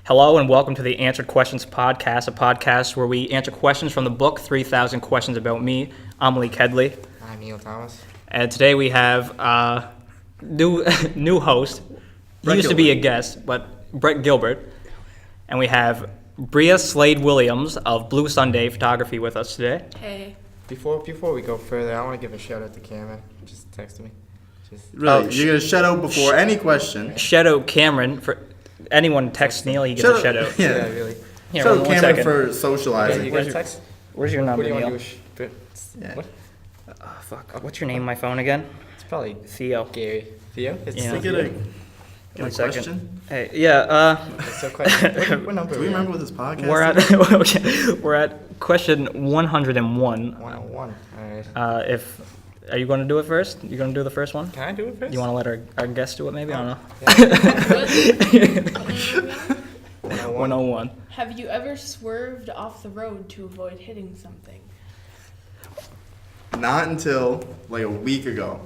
Hello and welcome to the Answered Questions podcast, a podcast where we answer questions from the book 3,000 Questions About Me. I'm Lee Kedley. I'm Neil Thomas. And today we have new host. He used to be a guest, but Brett Gilbert. And we have Bria Slade-Williams of Blue Sunday Photography with us today. Hey. Before we go further, I want to give a shout out to Cameron. Just texted me. Really? You're going to shout out before any question? Shout out Cameron. For anyone text Neil, he gets a shout out. Yeah, really. Here, shout out one Cameron second. for socializing. Okay, you got a text? Where's your number, What do you Neil? want to do? Yeah. What? Fuck. What's your name on my phone again? It's probably Theo. Gary. Theo? It's Yeah. Get a One second. question? Hey, yeah, So question. What number? Do we remember what this podcast we're at question 101. 101. Alright. Are you going to do it first? You going to do the first one? Can I do it first? You want to let our guest do it maybe? I don't know. Yeah. 101. Have you ever swerved off the road to avoid hitting something? Not until like a week ago.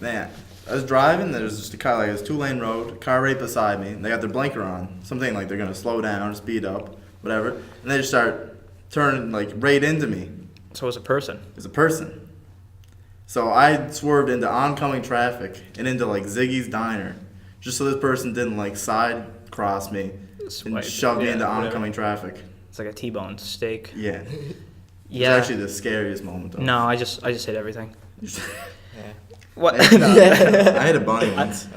Man, I was driving, there's just a car, like it's a 2-lane road, car right beside me, and they got their blinker on. Something like they're going to slow down, speed up, whatever. And they just start turning like right into me. So it's a person. There's a person. So I swerved into oncoming traffic and into like Ziggy's Diner, just so this person didn't like side cross me Swipe. and shove me Yeah, into whatever. oncoming traffic. It's like a T-bone steak. Yeah. Yeah. It's actually the scariest moment though. No, I just hit everything. Yeah. What? I had a bunny once.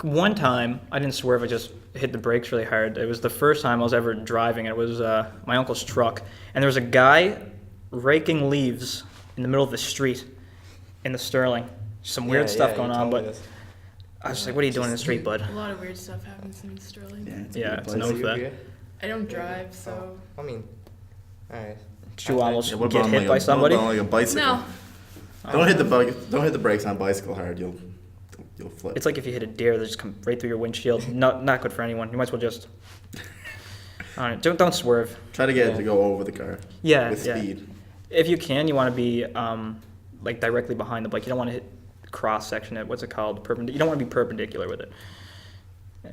One time, I didn't swerve, I just hit the brakes really hard. It was the first time I was ever driving. It was my uncle's truck. And there was a guy raking leaves in the middle of the street in the Sterling. Some weird stuff going on, but I was just like, what are you doing in the street, bud? A lot of weird stuff happens in Sterling. Yeah, it's a known for that. I don't drive, so... I mean, alright. Did you almost Yeah, what get about hit like by a, somebody? What about like a bicycle? No. Don't hit the brakes on a bicycle hard. You'll flip. It's like if you hit a deer that just come right through your windshield. Not good for anyone. You might as well just... All right, don't swerve. Try to get it to go over the car. Yeah, With yeah. speed. If you can, you want to be like directly behind the bike. You don't want to hit cross section it. What's it called? You don't want to be perpendicular with it.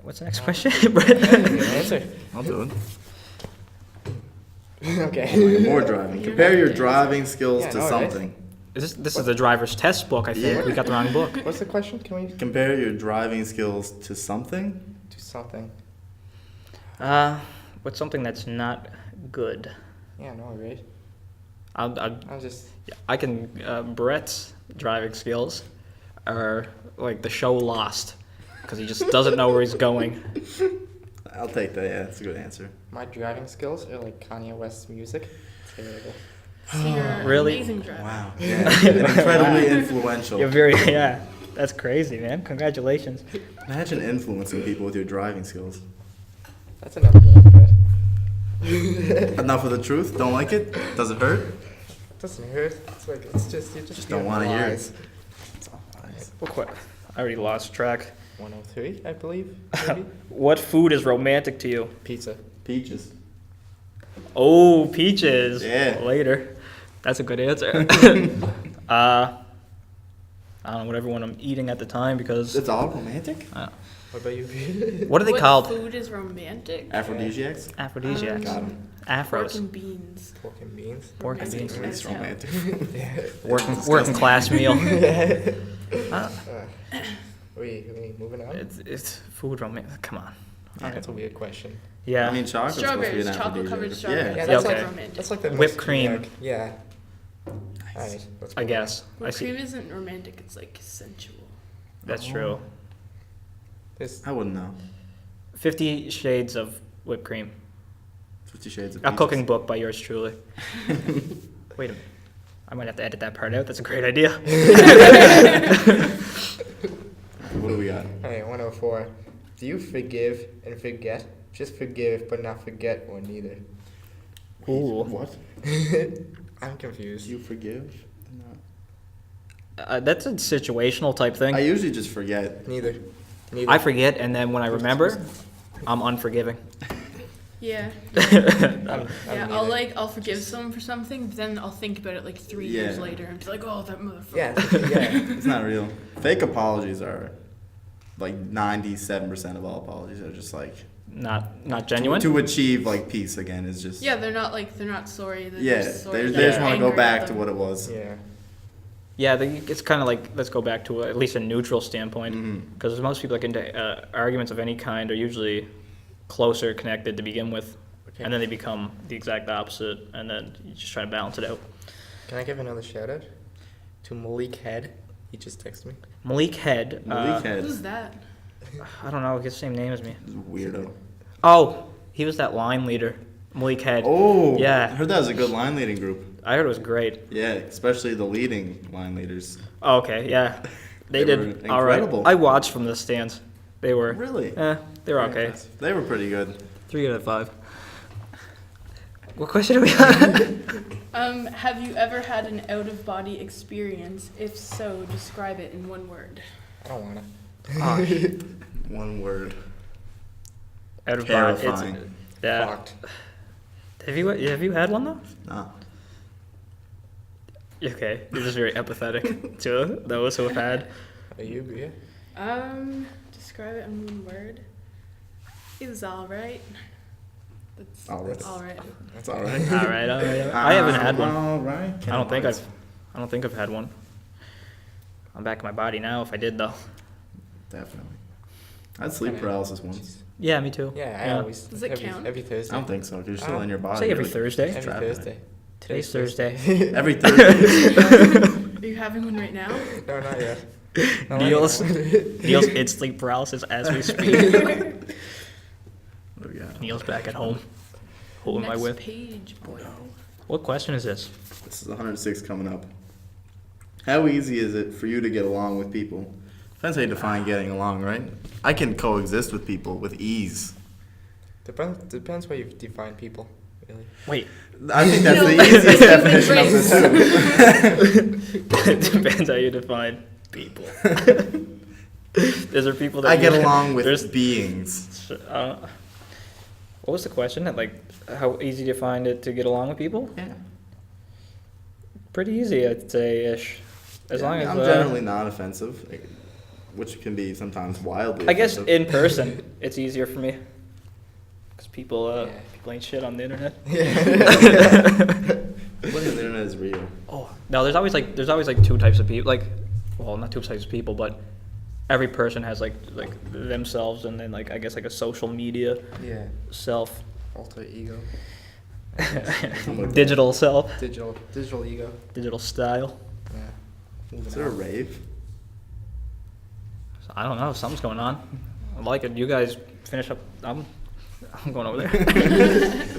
What's the next question, Brett? Answer. I'll do it. Okay. More driving. Compare your driving skills Yeah, to no, right? something. This is the driver's test book, I think. Yeah. We got the wrong book. What's the question? Can we Compare your driving skills to something. do something? What's something that's not good? Yeah, no, right? I I'm just... can Brett's driving skills are like the show Lost, because he just doesn't know where he's going. I'll take that. Yeah, that's a good answer. My driving skills are like Kanye West's music. Terrible. So you're an Really? amazing driver. Wow. Yeah. Incredibly influential. You're very That's crazy, man. Congratulations. Imagine influencing people with your driving skills. That's enough of that, Brett. Enough of the truth. Don't like it. Does it hurt? It doesn't hurt. It's like, it's just, you Just don't want to hear it. I already lost track. 103, I believe. Maybe? What food is romantic to you? Pizza. Peaches. Oh, peaches. Yeah. Later. That's a good answer. I don't know, whatever one I'm eating at the time, because It's all romantic? What about you? what are they What called? food is romantic? Aphrodisiacs? Aphrodisiacs. Got 'em. Pork Afros. and beans. Pork and beans. Pork and beans. Romantic It's as hell. romantic. Working class meal. We moving on? It's food romantic. Come on. Yeah, that's a weird question. Yeah. I mean, chocolate's supposed to be Strawberries, an chocolate-covered aphrodisiac. strawberries. Yeah, Yeah, that's okay. like romantic. that's like the Whipped most cream. generic- Yeah. Alright. let's I move guess. I Whipped see. cream isn't romantic, it's like sensual. That's Oh. true. on. This I wouldn't know. 50 Shades of Whipped Cream. 50 Shades of A Peaches. cooking book by yours truly. Wait a minute. I might have to edit that part out. That's a great idea. What do we got? Alright, 104. Do you forgive and forget? Just forgive but not forget or neither. Ooh. What? I'm confused. You forgive? No. That's a situational type thing. I usually just forget. Neither. Neither. I forget, and then when I remember, I'm unforgiving. Yeah. I'm Yeah, neither. I'll forgive someone for something, but then I'll think about it like 3 years Yeah. later and be like, oh, that motherfucker. Yeah, yeah. It's not real. Fake apologies are like 97% of all apologies are just like Not genuine. to achieve like peace again is just Yeah, they're not sorry. They're yeah, just sorry. they just They're want to go angry back at to them. what it was. Yeah. Yeah, it's kind of like, let's go back to at least a neutral standpoint, Mhm. because most people that get into arguments of any kind are usually closer connected to begin with, Okay. and then they become the exact opposite, and then you just try to balance it out. Can I give another shout out to Malik Head? He just texted me. Malik Head. Malik Head. Who's that? I don't know. He has the same name as me. Weirdo. Oh, he was that line leader. Malik Head. Oh, Yeah. I heard that was a good line leading group. I heard it was great. Yeah, especially the leading line leaders. Oh, okay, yeah. They They did were all right. incredible. I watched from the stands. They were. Really? They were okay. They were pretty good. 3 out of 5. What question do we have? Have you ever had an out of body experience? If so, describe it in one word. I don't wanna. Oh, One word. out of body. Terrifying. Yeah. Fucked. Have you had one though? Nah. Okay, you're just very empathetic to those who have had. How about you, Bria? Describe it in one word. It was all right. That's All right. all right. That's all right. All right. I haven't had one. All right. I don't think I've had one. I'm back in my body now. If I did though. Definitely. I had sleep paralysis once. Yeah, me too. Yeah, I always. Does it count? Every I Thursday. don't think so, because you're still in your body. Say every You're, like, Thursday. Every trapped in it. Thursday. Today's Thursday. Every Thursday. Are you having one right now? No, not yet. No, Neil's not yet. Neil's in sleep paralysis as we speak. Oh, yeah. Neil's back at home. Who am I Next with? page, boy. What question is this? This is 106 coming up. How easy is it for you to get along with people? Depends how you define getting along, right? I can coexist with people with ease. Depends how you define people, really. Wait. I think that's No, the but easiest it's definition of different the two. It depends how you define people. Is there people that I get you- along with there's- beings. What was the question? How easy do you find it to get along with people? Yeah. Pretty easy, I'd say ish. As long as I'm generally not offensive, like, which can be sometimes wildly. I guess offensive. in person it's easier for me. Because people Yeah. people ain't shit on the internet. What the internet is real. Oh no, there's always like two types of people. Well, not two types of people, but every person has like themselves, and then I guess a social media Yeah. self, Alter ego. digital self, Digital ego. digital style. Yeah. Is there a rave? So, I don't know. Something's going on. I like it. You guys finish up. I'm going over there.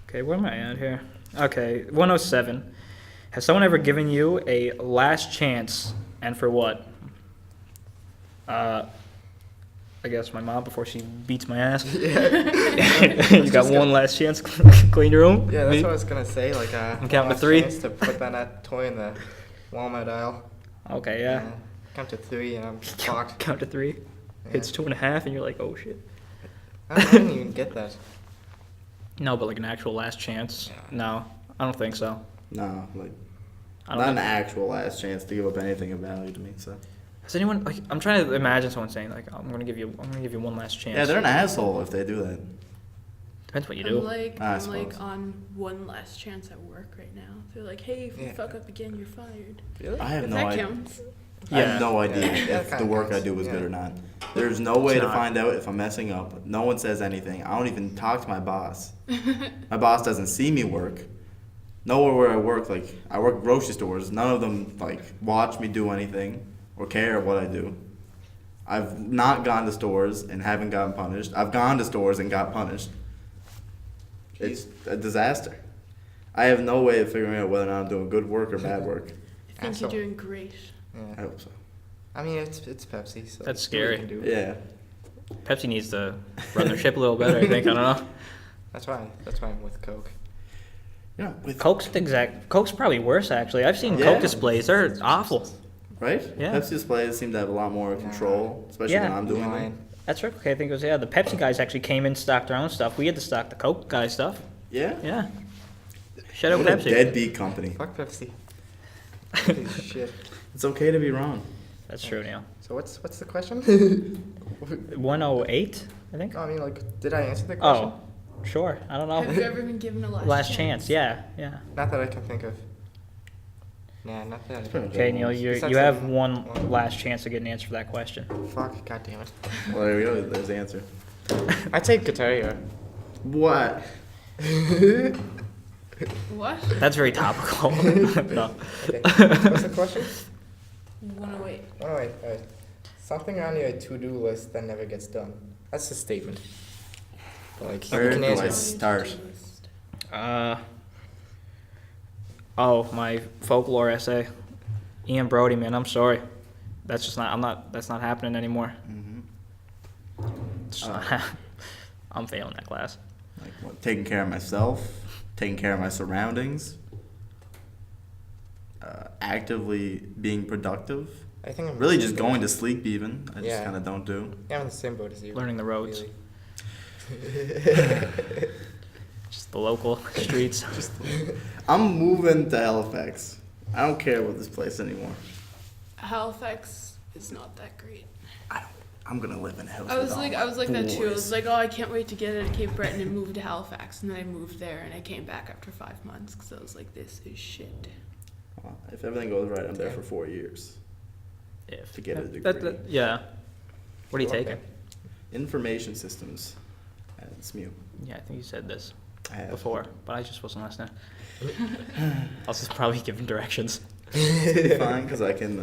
Okay, where am I at here? Okay, 107. Has someone ever given you a last chance, and for what? I guess my mom before she beats my ass. You got one last chance to clean your room? Yeah, that's Me? what I was gonna say. Like, I'm counting to last 3. chance to put that toy in the Walmart aisle. Okay, yeah. Count to 3 and I'm fucked. Count to 3. Yeah. Hits 2.5, and you're like, oh shit. I didn't even get that. No, but an actual last chance? Yeah. No, I don't think so. No, like I not don't an think, actual last chance to give up anything of value to me. So has anyone I'm trying to imagine someone saying I'm gonna give you one last chance. yeah, they're an asshole if they do that. Depends what you I'm do. like I I'm like suppose. on one last chance at work right now. They're like, hey, if you Yeah. fuck up again, you're fired. Really? I have If no that idea. counts. I have no idea Yeah, that if kinda the work I counts. do is good Yeah. or not. There's no way It's to not. find out if I'm messing up. No one says anything. I don't even talk to my boss. My boss doesn't see me work. Nowhere where I work, I work at grocery stores. None of them watch me do anything or care what I do. I've not gone to stores and haven't gotten punished. I've gone to stores and got punished. It's a disaster. I have no way of figuring out whether or not I'm doing good work or bad work. I think Asshole. you're doing great. I Yeah. hope so. I mean, it's Pepsi, so That's do what you scary. can do. Yeah. Pepsi needs to run their ship a little better. I think. I don't know. That's why I'm with Coke. Yeah. With Coke's probably worse actually. I've seen Yeah. Coke displays. They're awful. Right? Yeah. Pepsi displays seem to have a lot more Yeah. control, especially Yeah. when I'm doing Lion. it. That's right. Okay, I think it was the Pepsi guys actually came in, stocked their own stuff. We had to stock the Coke guys stuff. Yeah? Yeah. Shout out What a Pepsi. deadbeat company. Fuck Pepsi. Holy shit. It's okay to be wrong. That's true, Neil. So what's the question? 108, I think. I mean, like, did I answer the question? Oh, sure. I don't Have you know. ever been given a Last chance. Yeah, yeah. Not that I can think of. Nah, not that. I can Okay, Neil, you Besides have that one last chance to get an answer for that question. Fuck, god damn it. Well, there we go. There's the answer. I take Guitar Hero. What? What? That's very topical. No. Okay. What's the question? 108. Oh, wait. Something on your to-do list that never gets done. That's a statement. But, like, Where you can do answer I it. start? Oh, my folklore essay. Ian Brody, man, I'm sorry. That's just not, that's not happening anymore. Mm-hmm. It's just not I'm failing that class. Like what? Taking care of myself, taking care of my surroundings, actively being productive. I think I'm Really in the just same going boat. to sleep even. I just Yeah. kind of don't do. Yeah, I'm in the same boat as you. Learning the roads. Really. Just the local streets. Just, I'm moving to Halifax. I don't care about this place anymore. Halifax is not that great. I'm gonna live in a house. I was with like, all I was like that too. I boys. was like, oh, I can't wait to get out of Cape Breton and move to Halifax. And then I moved there, and I came back after 5 months because I was like, this is shit. Well, if everything goes right, I'm there for 4 years. If. To get a That- degree. yeah. What are you Okay. taking? Information systems at SMU. Yeah, I think you said this I have. before, but I just wasn't listening. I was just probably giving directions. It's fine because I can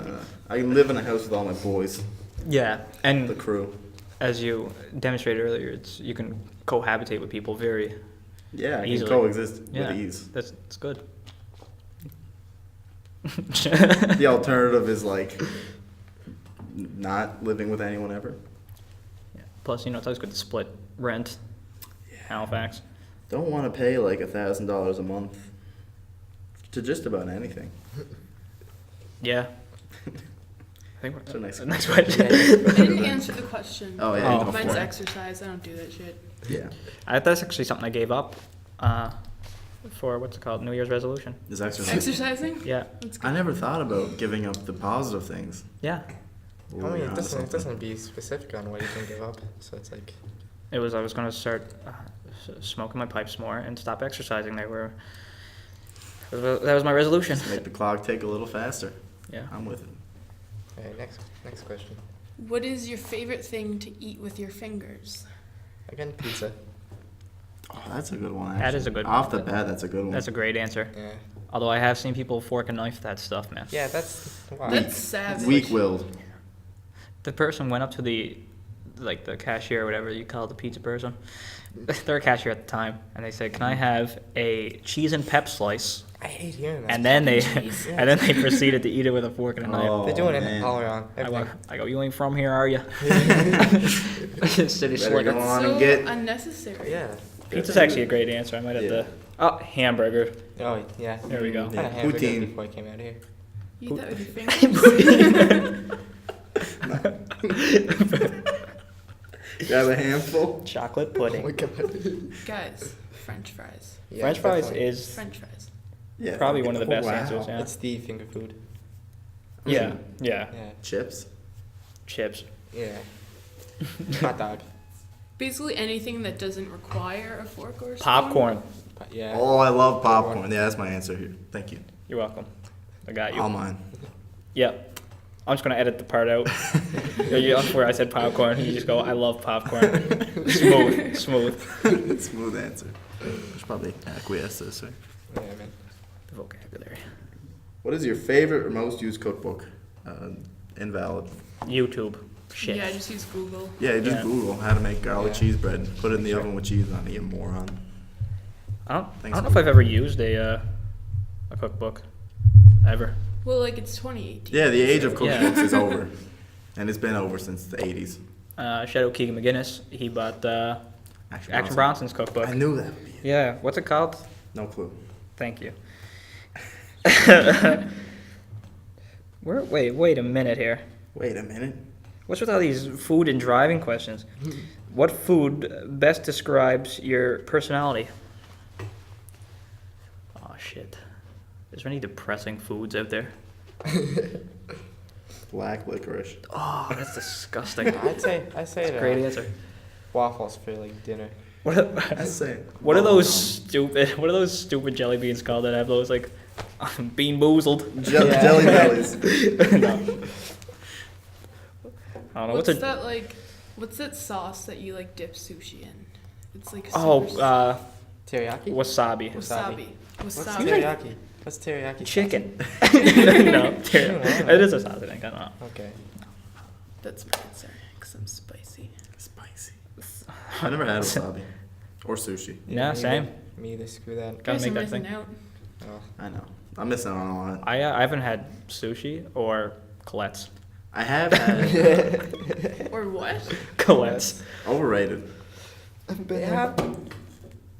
live in a house with all my boys, Yeah, the and crew. as you demonstrated earlier, you can cohabitate with people very. Yeah, I can Easily. coexist Yeah, with ease. that's good. The alternative is like not living with anyone ever. Yeah. Plus, it's always good to split rent. Halifax. Don't want to pay like $1,000 a month to just about anything. Yeah. I think So we're next next Yeah, question. I didn't answer the question. Oh yeah, Oh. go Mine's for it. exercise. I don't do that shit. Yeah, That's actually something I gave up for what's it called, New Year's resolution. is exercise. Exercising? Yeah, That's I good. never thought about giving up the positive things. yeah. I mean, Moving it on to doesn't something. be specific on what you can give up. So it's like, It was I was gonna start smoking my pipes more and stop exercising. That was my resolution. Just make the clock tick a little faster. Yeah. I'm with it. alright, next question. What is your favorite thing to eat with your fingers? Again, pizza. Oh, that's a good one. That Actually. is a good Off one. the bat, that's a good one. That's a great answer. Yeah. Although I have seen people fork and knife that stuff, man. Yeah, that's wow. That's savage. Weak-willed. The person went up to the cashier or whatever you call the pizza person. They're a cashier at the time, and they said, "Can I have a cheese and pep slice?" I hate hearing that. And then they Cheese. and then they proceeded to eat it with a fork and a knife. Oh, They're doing man. it all around. I Everything. go, you ain't from here, are you? City Better slicker. go on so and get. unnecessary. Yeah. Pizza's actually a great answer. I might have Yeah. to. Oh, hamburger. Oh yeah. There we go. I had a Yeah, hamburger poutine. before I came out here. You eat that with your fingers? Grab a handful. Chocolate Oh my pudding. god. Guys, French fries. Yeah, French fries definitely. is French fries. Yeah. probably one of the Oh, best wow. answers. Yeah. It's the finger food. Yeah. Yeah. Yeah. Chips. Chips. Yeah. Hot dog. Basically anything that doesn't require a fork or a spoon. Popcorn. Yeah. Oh, I love popcorn. Yeah, that's my answer here. Thank you. You're welcome. I got you. All mine. Yep. I'm just gonna edit the part out. Where I said popcorn, you just go, I love popcorn. Smooth. Smooth answer. Should probably acquiesce this, right? Yeah, man. The vocabulary. What is your favorite or most used cookbook? Invalid. YouTube. Shit. Yeah, just use Google. Yeah, just Yeah. Google how to make garlic Yeah. cheese bread. Put it in the Sure. oven with cheese on it, you moron. I don't Thanks. know if I've ever used a cookbook. Ever. Well, like it's 2018. Yeah, the age of Yeah. cookbooks is over. And it's been over since the 80s. Shadow Keegan McGinnis, he bought Action Action Bronson's cookbook. I knew that would be it. Yeah, what's it called? No clue. Thank you. Wait a minute here. Wait a minute. What's with all these food and driving questions? What food best describes your personality? Oh shit. Is there any depressing foods out there? Black licorice. Oh, that's disgusting. I'd say Great answer. waffles for like dinner. What I say. what are those stupid jelly beans called that have those like bean boozled? Yeah. Jelly bellies. No. I don't know What's what's a that like? What's that sauce that you like dip sushi in? It's like oh super Teriyaki? wasabi. wasabi. What's Wasabi. teriyaki? What's teriyaki? Chicken. No, it is a sausage. I think I don't know. Okay. That's my answer. Cause I'm spicy. Spicy. I never had wasabi or sushi. Yeah, me same. either. Me either. Screw that. Gotta Guys make are that missing thing. out. Oh. I know. I'm missing out on a lot. I haven't had sushi or Colette's. I have had Or what? Colette's. overrated. Yeah.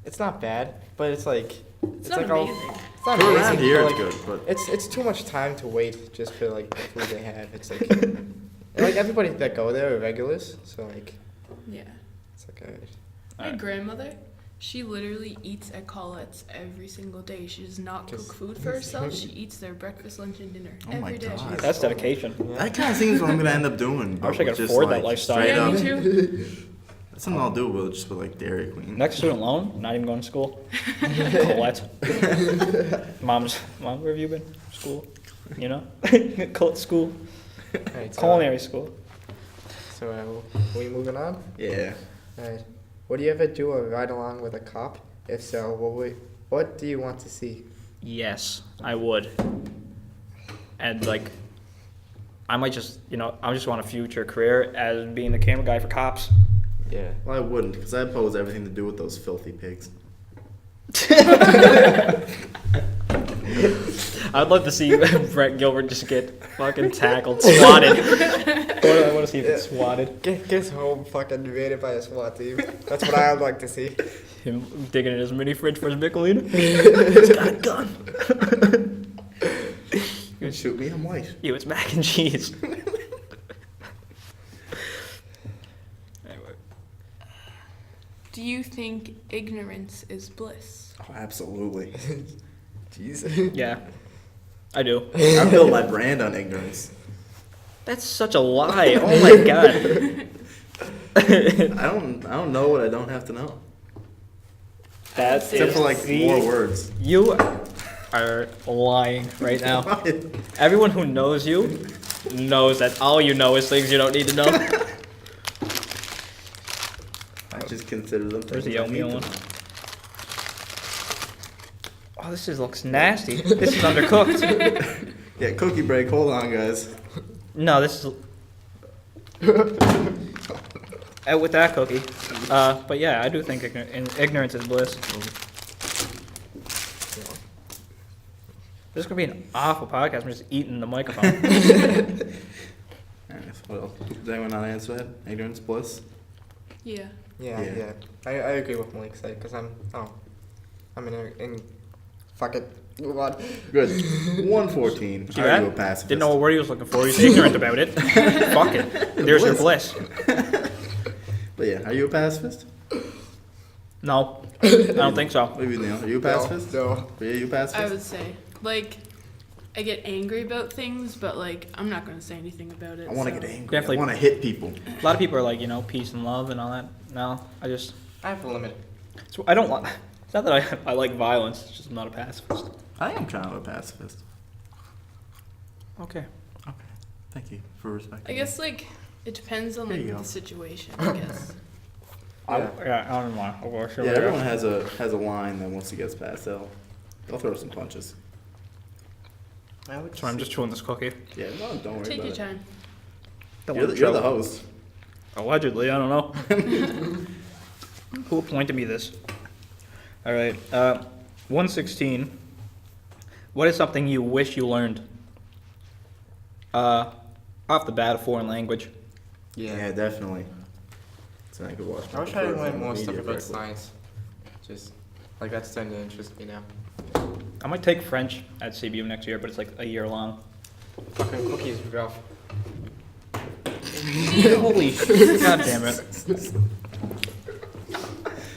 It's not bad, but it's like It's not like amazing. it's not For amazing. around here, but, it's like, good, but it's too much time to wait just for like the food they have. It's like and, like everybody that go there are regulars, so like Yeah. it's like alright. My Alright. grandmother, she literally eats at Colette's every single day. She does not cook Just- food for herself. She eats their breakfast, lunch, and dinner Oh my every day. God. That's dedication. that kind of seems what I'm gonna end up doing. I wish I could just, afford that like, lifestyle. Straight Yeah, up. me too. That's something I'll do with just with like Dairy Queen. Next student loan, not even going to school. Colette. Mom, where have you been? School. You know? Colette school. Alright, so, Culinary school. So we moving on? Yeah. Alright. Would you ever do a ride along with a cop? If so, what do you want to see? Yes, I would. And like, I might just, I just want a future career as being the camera guy for cops. Yeah. Well, I wouldn't, because I oppose everything to do with those filthy pigs. I'd love to see Brett Gilbert just get fucking tackled, swatted. I want to see him get swatted. Gets home fucking raided by a SWAT team. That's what I would like to see. Him digging in his mini fridge for his Michelin. He's got a gun. You shoot me, I'm white. Ew, it's mac and cheese. Anyway. Do you think ignorance is bliss? Oh, absolutely. Jeez. Yeah, I do. I built my brand on ignorance. That's such a lie. Oh my god. I don't know what I don't have to know. That's Except for like more words. You are lying right now. Everyone who knows you knows that all you know is things you don't need to know. I just consider them Where's things the I need oatmeal to one? know. Oh, this looks nasty. This is undercooked. Yeah, cookie break. Hold on, guys. No, this is. Out with that cookie. But yeah, I do think ignorance is bliss. This is gonna be an awful podcast. I'm just eating the microphone. Alright, what else? Does anyone not answer that? Ignorance bliss? Yeah. Yeah, Yeah. yeah. I agree with Malik's side because I'm in fuck it. Move on. Good. 114. See Are that? you a pacifist? Didn't know what word he was looking for. He's ignorant about it. Fuck it. There's your bliss. But yeah, are you a pacifist? No, I don't think so. Maybe Neil. Are you a pacifist? No. Are you a pacifist? I would say, like, I get angry about things, but like, I'm not gonna say anything about it. I want to so- get angry. Definitely. I want to hit people. A lot of people are like, peace and love and all that. No, I have a limit. so I don't like. It's not that I like violence. It's just I'm not a pacifist. I am kind of a pacifist. Okay. Okay. Thank you for respecting. I guess like it depends on There like you go. the situation. I guess. Yeah. I don't know. I'll go Me. Yeah, everyone has a line that once it gets past, they'll throw some punches. I would So I'm just chewing this cookie. Yeah, no, don't worry Take about your it. time. You're the host. Allegedly, I don't know. Who appointed me this? All right. 116. What is something you wish you learned? Off the bat, a foreign language. Yeah, definitely. So I could watch. I wish my I kids learned on more media stuff about correctly. science. Just like that's starting to interest me now. I might take French at CBU next year, but it's like a year long. Fucking cookies rough. Holy god damn it.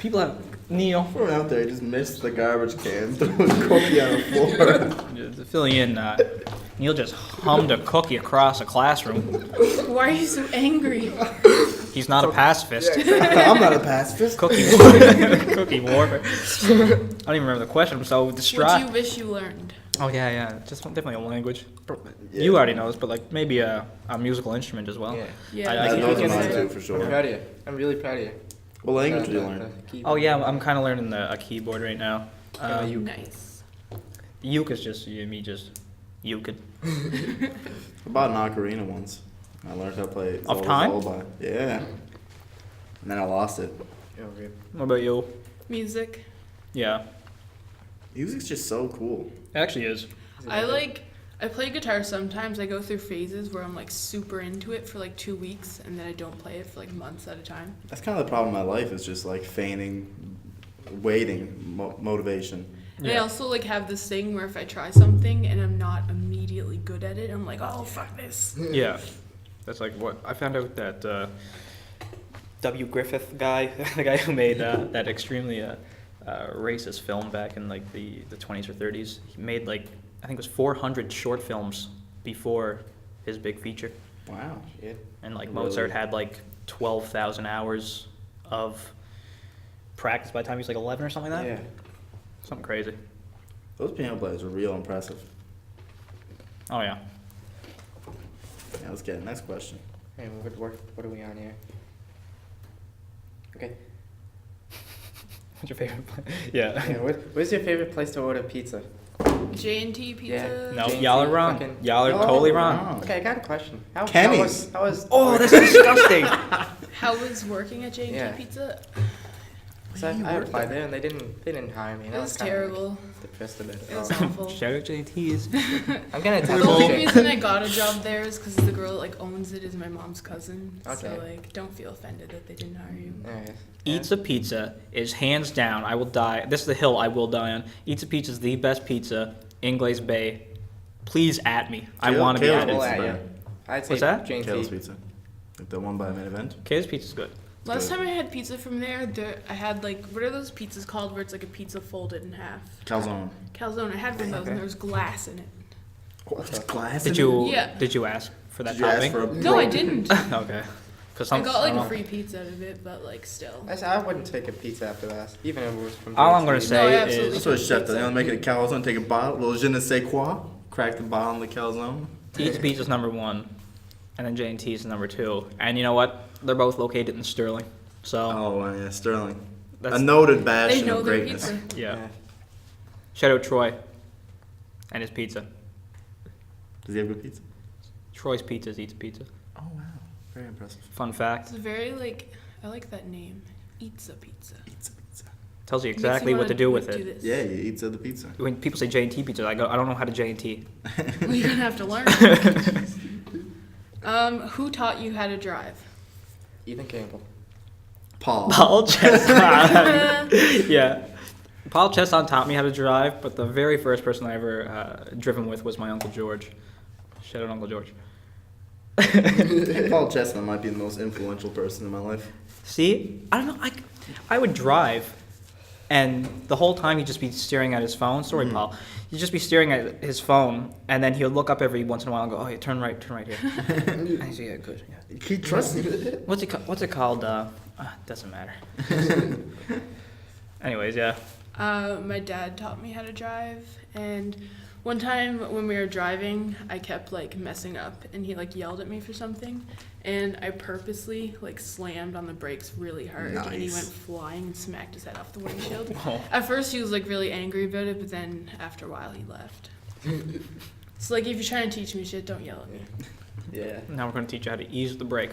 People have Neil. Everyone out there just missed the garbage can, threw a cookie on the floor. To fill you in, Neil just hummed a cookie across a classroom. Why are you so angry? He's not a pacifist. I'm not a pacifist. Cookie warfare. I don't even remember the question. I'm so What do distraught. you wish you learned? Oh yeah. Just definitely a language. Yeah. You already know this, but like maybe a musical instrument as well. Yeah. Yeah, I Yeah, keep those are thinking mine that- too, for I'm sure. proud of you. I'm really proud of you. What language The- did you the- learn? the keyboard. Oh yeah, I'm kind of learning a keyboard right now. you- Nice. Uke is just me just uke. I bought an ocarina once. I learned how to play Of time? Lullaby. Yeah. And then I lost it. Oh, good. What about you? Music. Yeah, Music's just so cool. it actually is. I play guitar sometimes. I go through phases where I'm like super into it for like 2 weeks and then I don't play it for like months at a time. That's kind of the problem in my life is just like feigning, waiting, motivation. And I Yeah. also like have this thing where if I try something and I'm not immediately good at it, I'm like, oh fuck this. Yeah, that's like what I found out that W. Griffith guy, the guy who made that extremely racist film back in like the 20s or 30s. He made like I think it was 400 short films before his big feature, Wow. Shit. and like Really? Mozart had like 12,000 hours of practice by the time he was like 11 or something like that. Yeah. Something crazy. Those piano players are real impressive. Oh yeah. Yeah, let's get it. Next question. Hey, what are we on here? Okay. What's your favorite? Yeah. Yeah, where's your favorite place to order pizza? J&T pizza. No, J&T y'all are wrong. fucking- Y'all are Oh, totally wow. wrong. Okay, I got a question. How Kenny's. How was Oh, that's disgusting. How was working at J&T Yeah. Pizza? So I applied there and they didn't hire me. And It I was kinda, terrible. Like, depressed a bit. It was Oh. awful. Shout out JT's. I'm gonna The attempt only to reason I got a job there is because the girl that like owns it is my mom's cousin. So Okay. like, don't feel offended that they didn't hire you. Alright. Eats a Pizza is hands down, I will die. This is the hill I will die on. Eats a Pizza is the best pizza in Glaze Bay. Please at me. I want to be Kale's added. We'll pizza at better. you. I'd say What's that? J&T. Kale's pizza. Like the one by main event. Kay's Pizza's good. Last Good. time I had pizza from there, I had like, what are those pizzas called where it's like a pizza folded in half? Calzone. Calzone. I had one of those Okay. and there was glass in it. What? Glass? Did you Yeah. Did you ask for that Did you ask topping? for a No, I didn't. Okay. Because I got like don't a know. free pizza out of it, but like still. I wouldn't take a pizza after that, even if it was from All I'm J&T. gonna No, I say absolutely is That's what a chef does. Pizza. They don't make it a calzone, take a bottle, little je ne sais quoi, crack the bottom of the calzone. Eats Pizza's number one, and then J&T's is number two. And you know what? They're both located in Sterling. So Oh, yeah, Sterling. that's A noted They bastion know of their greatness. pizza. yeah. Shout out Troy and his pizza. Does he have good pizza? Troy's Pizzas eats pizza. Oh, wow. Very impressive. Fun fact. It's very like, I like that name. Eats a pizza. Eats a pizza. Tells you Makes exactly you what to wanna do with do it. this. Yeah, he eats the pizza. When people say J&T Pizza, I don't know how to J&T. Well, you're gonna have to learn. Who taught you how to drive? Ethan Campbell. Paul. Paul Chesson. Yeah. Paul Chesson taught me how to drive, but the very first person I ever driven with was my Uncle George. Shout out Uncle George. I think Paul Chestnut might be the most influential person in my life. See? I don't know. I would drive, and the whole time he'd just be staring at his phone. Sorry, Mhm. Paul. He'd just be staring at his phone, and then he would look up every once in a while and go, "Oh, yeah, turn right here." And he'd say, "Yeah, good. Yeah." He trusts you. What's it called? Doesn't matter. Anyways, yeah. My dad taught me how to drive, and one time when we were driving, I kept like messing up, and he like yelled at me for something, and I purposely like slammed on the brakes really hard, and he Nice. went flying and smacked his head off the windshield. Oh. At first, he was like really angry about it, but then after a while, he left. So like, if you're trying to teach me shit, don't yell at me. Yeah. Now we're going to teach you how to ease the brake.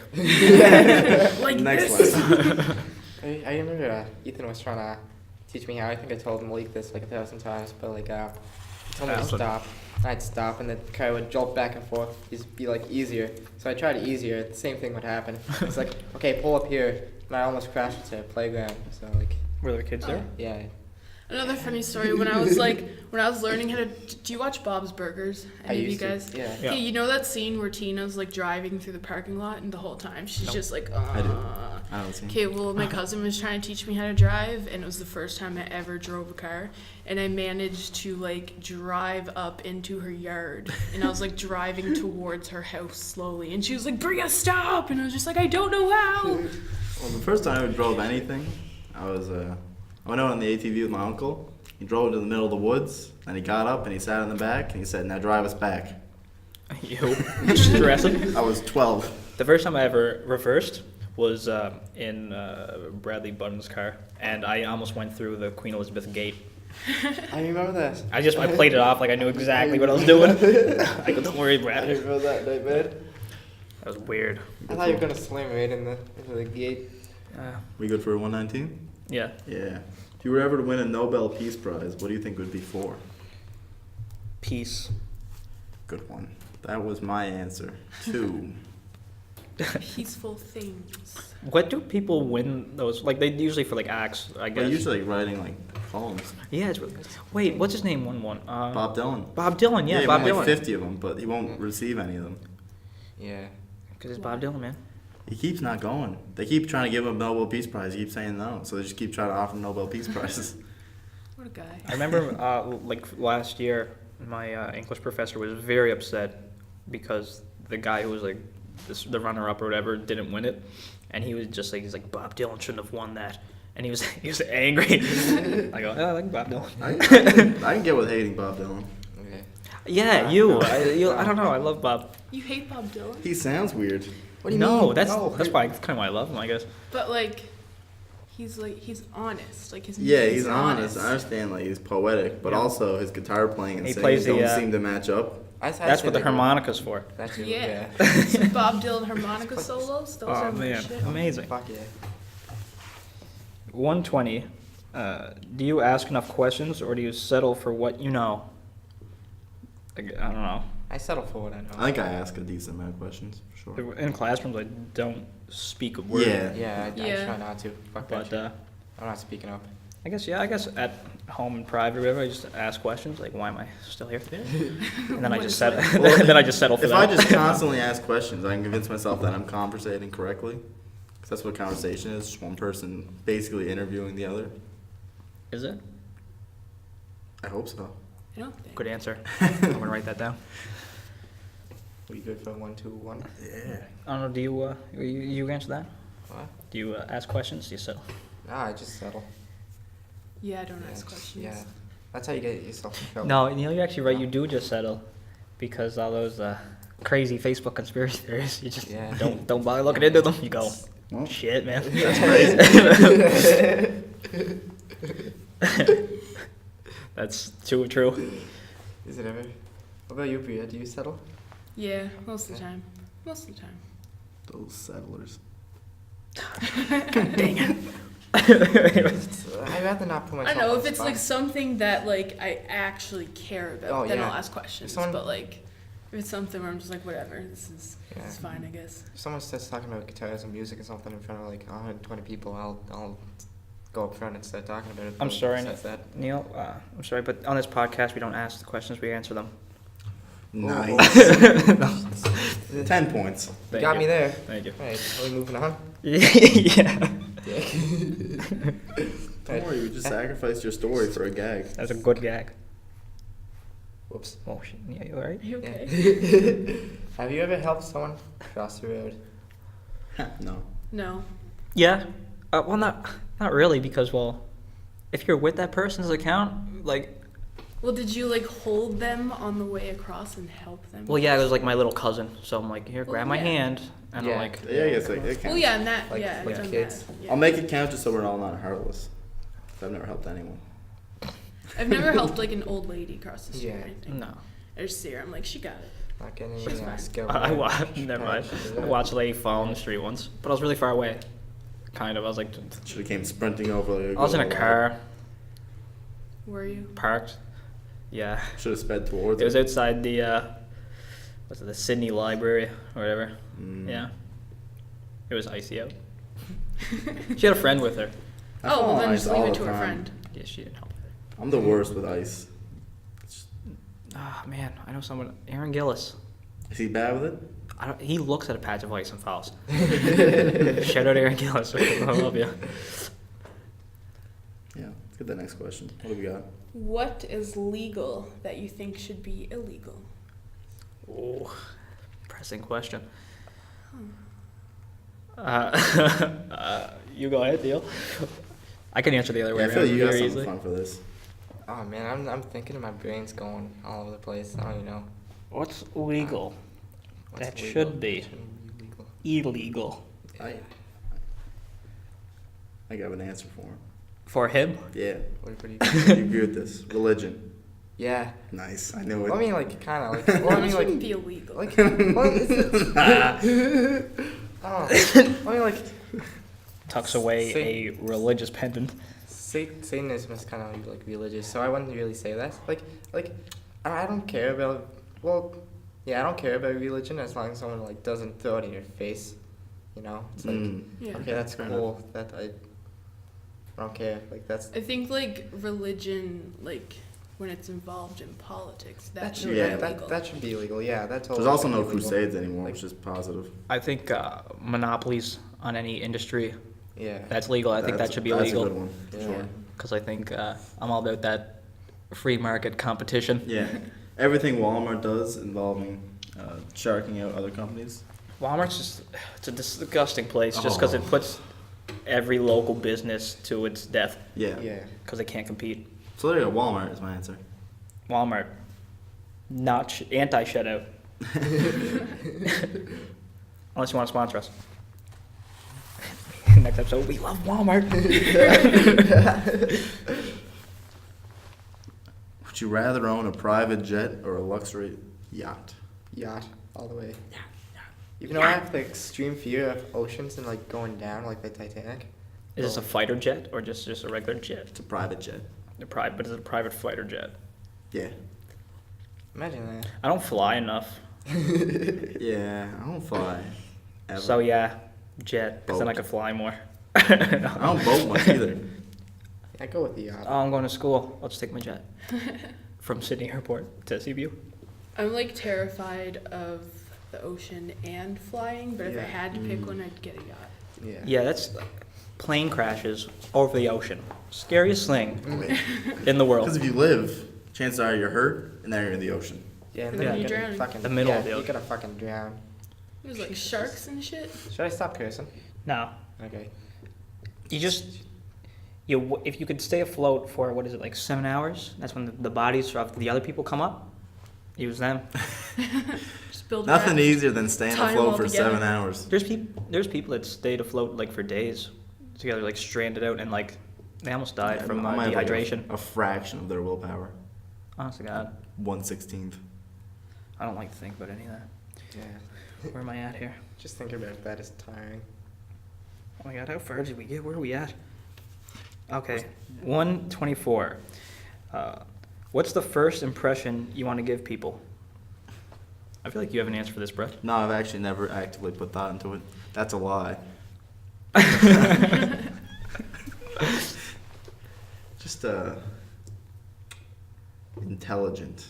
Like Next this. lesson. I remember Ethan was trying to teach me how. I think I told him like this like 1,000 times, but like he told me to 1,000. stop. I'd stop, and the car would jolt back and forth. It'd be like easier. So I tried easier. The same thing would happen. It's like, okay, pull up here, and I almost crashed into a playground. So like, Were there kids there? yeah. Another funny story, when I was learning how to, do you watch Bob's Burgers? I Any of you used to. guys? Yeah. Yeah. Okay, you know that scene where Tina's like driving through the parking lot and the whole time she's Nope. just like, I do. I don't see. Okay, well, my cousin was trying to teach me how to drive, and it was the first time I ever drove a car, and I managed to like drive up into her yard, and I was like driving towards her house slowly, and she was like, "Bria, stop!" And I was just like, "I don't know how." Well, the first time I ever drove anything, I went out on the ATV with my uncle. He drove into the middle of the woods, and he got up and he sat in the back, and he said, "Now drive us back." Yo, stressing. I was 12. The first time I ever reversed was in Bradley Button's car, and I almost went through the Queen Elizabeth Gate. I remember that. I played it off like I knew exactly what I was doing. I go, "Don't worry, I Brad." remember that night, man. That was weird. I thought you were gonna slam right into the gate. We good for 119? Yeah. Yeah. If you were ever to win a Nobel Peace Prize, what do you think it would be for? Peace. Good one. That was my answer. 2. Peaceful things. What do people win those? Like, they usually for like acts, I guess. But usually like writing like poems. Yeah, it's really good. Wait, what's his name? Won one. Bob Dylan. Bob Dylan. Yeah, he Bob won Dylan. like 50 of them, but he won't receive any of them. Yeah. Because it's Bob Dylan, man. He keeps not going. They keep trying to give him a Nobel Peace Prize. He keeps saying no, so they just keep trying to offer him Nobel Peace Prizes. What a guy. I remember, like last year, my English professor was very upset because the guy who was like the runner-up or whatever didn't win it, and he was just like, he's like, Bob Dylan shouldn't have won that, and he was angry. I go, I like Bob Dylan. I can get with hating Bob Dylan. Okay. Yeah, I don't know. I love Bob. You hate Bob Dylan? He sounds weird. What do you No, mean? that's No. that's why kind of why I love him, I guess. But like, he's honest. Like his Yeah, music's he's honest. I understand, like he's poetic, but Yeah. also his guitar playing and He singing plays the, don't seem to match up. That's what the harmonica's for. That's you, Yeah. yeah. Some Bob Dylan harmonica solos. Those Oh are my man, shit. amazing. Fuck yeah. 120. Do you ask enough questions or do you settle for what you know? I don't know. I settle for what I know. I think I ask a decent amount of questions, for sure. In classrooms, I don't speak a word. Yeah. Yeah, I Yeah. try not to. Fuck that But shit. I'm not speaking up. I guess at home in private or whatever, I just ask questions like, why am I still here? And then I What just is settle. life? Then I just settle for If that. I just constantly ask questions, I can convince myself that I'm conversating correctly. Because that's what conversation is, just one person basically interviewing the other. Is it? I hope so. I don't think. Good answer. I'm gonna write that down. We good for 1, 2, 1? Yeah. I don't know. Do you answer that? What? Do you ask questions? Do you settle? Nah, I just settle. Yeah, I don't Yeah, ask questions. Yeah. That's how you get yourself in trouble. No, you're actually right. You do just settle, because all those crazy Facebook conspiracy theories, you just Yeah. don't bother looking into them. You go, Well, shit, man. That's That's too true. Is it ever? What about you, Bria? Do you settle? Yeah, most of the time. Most of the time. those settlers. Dang it. I'd rather not put myself I don't know on if the it's spot. like something that like I actually care about, Oh, then yeah. I'll ask questions. If someone- But like, if it's something where I'm just like, whatever, this is Yeah. fine, I guess. If someone starts talking about guitars and music or something in front of like 120 people, I'll go up front and start talking about it. I'm but sorry, besides that. Neil. I'm sorry, but on this podcast, we don't ask the questions; we answer them. Nice. 10 points. You Thank got you. me there. Thank you. Alright, are we moving on? Yeah, Don't worry, you just sacrificed your story for a gag. that's a good gag. Whoops. Oh shit! Yeah, you alright? Are you Yeah. okay? Have you ever helped someone cross the road? No. No. Yeah. Well, not really, because if you're with that person's account, like, Well, did you like hold them on the way across and help them? well, yeah, it was like my little cousin, so I'm like, here, grab my yeah. hand, and Yeah. I'm like, Yeah, I guess it counts. Well, yeah, and that, Like- yeah, like I've done kids. that. Yeah. I'll make it count just so we're all not heartless. I've never helped anyone. I've never helped like an old lady cross the street Yeah. or anything. no. I just see her, I'm like, she got it. Not getting any She's fine. skill. I watched. Never mind. I watched a lady fall in the street once, but I was really far away. Kind of. I was like, Should have came sprinting over. Like I was in a car, Were you? parked. Yeah. Should have sped towards It was it. outside the, was it the Sydney Library or whatever? Mm. Yeah. It was icy out. She had a friend with her. I Oh, fall well on then ice just leave all it the to her time. friend. Yeah, she didn't help. I'm the worst with ice. Ah, man, I know someone. Aaron Gillis. Is he bad with it? He looks at a patch of ice and falls. Shout out Aaron Gillis. I love you. Yeah, let's get the next question. What do we got? What is legal that you think should be illegal? Oh, pressing question. You go ahead, Deal. I can answer the other way Yeah, I feel around like you got very something easily. fun for this. Oh man, I'm thinking and my brain's going all over the place. I don't even know. What's legal? What's That legal? should be Shouldn't be legal. illegal I got an answer for him. for him. Yeah. What do you You agree with this? Religion. Yeah. Nice. I knew it. Well, I mean, like, kind of like. Well, I It mean, shouldn't like. be illegal. Like, well, I mean, like, Tucks away Say- a religious pendant. Satanism is kind of like religious, so I wouldn't really say that. Like, I don't care about. Well, yeah, I don't care about religion as long as someone like doesn't throw it in your face. You know, it's like, Yeah. okay, that's Fair cool. That I don't care. Like that's. I think like religion, like when it's involved in politics, That that's should, Yeah. that should be illegal. Yeah, that's. There's also no illegal. crusades anymore, Like- which is positive. I think monopolies on any industry, Yeah. that's legal. I think that should be that's illegal. a good one. Yeah. Sure. Because I think I'm all about that free market competition. Yeah. Everything Walmart does involving sharking out other companies. Walmart's just, it's a disgusting place just because it Oh. puts every local business to its death Yeah. Yeah. because they can't compete. So there you go. Walmart is my answer. Walmart, not anti-shutout. Unless you want to sponsor us. Next episode, we love Walmart. Would you rather own a private jet or a luxury yacht? Yacht all the way. Yeah. You know, I have the extreme fear of oceans and like going down, like the Titanic. Is this a fighter jet or just a regular jet? It's a private jet. But is it a private fighter jet? Yeah. Imagine that. I don't fly enough. Yeah, I don't fly. Ever. So yeah, jet, because then I Boat. could fly more. I don't boat much either. I go with the yacht. Oh, I'm going to school. I'll just take my jet. From Sydney Airport to Seaview. I'm like terrified of the ocean and flying, but if I Yeah. had to pick one, I'd get a yacht. Yeah. Yeah, that's plane crashes over the ocean. Scariest thing Mm. in the Because world. if you live, chances are you're hurt and now you're in the ocean. Yeah, and And then then you're you gonna drown. fucking The middle yeah, of the you're ocean. gonna fucking drown. There's like sharks and shit. Should I stop cursing? No, Okay. if you could stay afloat for, what is it, like 7 hours? That's when the bodies of the other people come up. Use them. Just build a Nothing raft. easier than staying Tie 'em afloat all for together. 7 hours. There's people that stayed afloat like for days together, like stranded out, and like they almost died from I might have, like, dehydration. a fraction of their willpower. Honest to God, 1/16. I don't like to think about any of that. Yeah. Where am I at here? Just thinking about that is tiring. Oh my God, how far did we get? Where are we at? Okay, 124. What's the first impression you want to give people? I feel like you have an answer for this, Brett. No, I've actually never actively put thought into it. That's a lie. Just intelligent,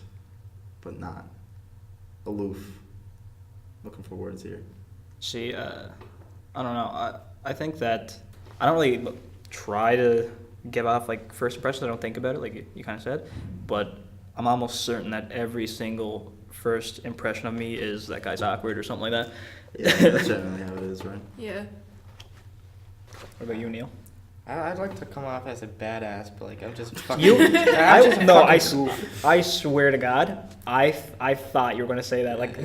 but not aloof. Looking for words here. See, I don't know. I think that I don't really try to give off like first impressions. I don't think about it, like you kind of said. But I'm almost certain that every single first impression of me is that guy's awkward or something like that. Yeah, that's generally how it is, right? Yeah. What about you, Neil? I'd like to come off as a badass, but like I'm just fucking. You? I'm just No, fucking I swear to God, I thought you were gonna say that like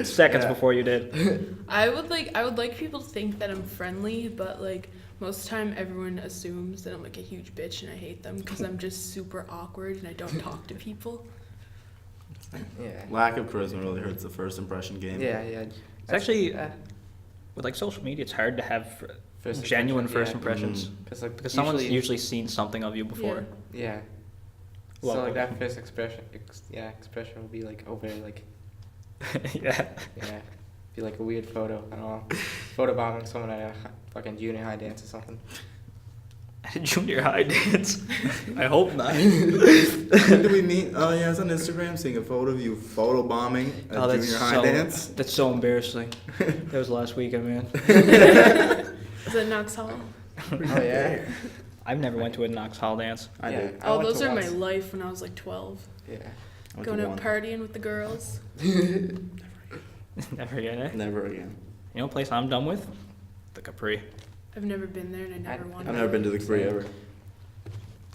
seconds Yeah. before you did. I would like people to think that I'm friendly, but like most of the time everyone assumes that I'm like a huge bitch and I hate them because I'm just super awkward and I don't talk to people. Yeah. Lack of charisma really hurts the first impression game. Yeah, yeah. It's actually with like social media, it's hard to have First genuine impression, first yeah. impressions Because like because someone's usually seen something of you before. Yeah. Well, So like that first expression will be like over like Yeah. be like a weird photo. I don't know, photobombing someone at a fucking junior high dance or something. Junior high dance. I hope not. When did we meet? Oh yeah, I was on Instagram seeing a photo of you photo bombing at Oh, junior high dance. That's so embarrassing. That was last weekend, man. Is it Knox Hall? Oh yeah. I've never went to a Knox Hall dance. I Yeah. did. I Oh, went those to are my once. life when I was like 12. Yeah. I went Going to out one. partying with the girls. Never again, eh? Never again. You know, a place I'm done with? The Capri. I've never been there and I never wanted I've never been to the Capri ever.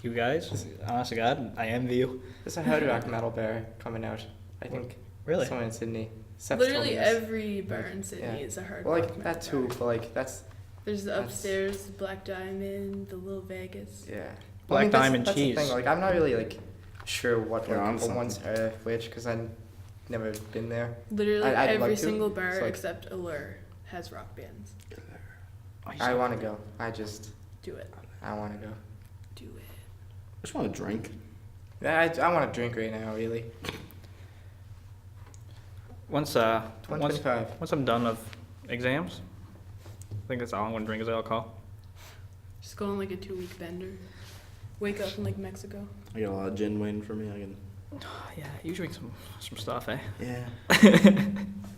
You guys, honest to God, I envy you. There's a hard rock metal bar coming out. I think. Really? Somewhere in Sydney. Seth's told Literally me this. every bar in Sydney Yeah. is a hard Well, rock like that metal too, bar. but like that's There's the that's- upstairs, the Black Diamond, the Little Vegas. yeah. Black Diamond that's cheese. The thing. Like I'm not really like sure what Yeah, I'm like ones are which because I've never been there. Literally I'd every like to. single bar It's like- except Allure has rock bands. I want to go. I just Do it. I want to go. Do it. I just want to drink. Yeah, I want to drink right now. Really. Once 125. once I'm done of exams, I think that's all I'm gonna drink is alcohol. Just go on like a 2-week bender. Wake up in like Mexico. I got a lot of gin waiting for me. I can. Yeah, you drink some stuff, eh? Yeah.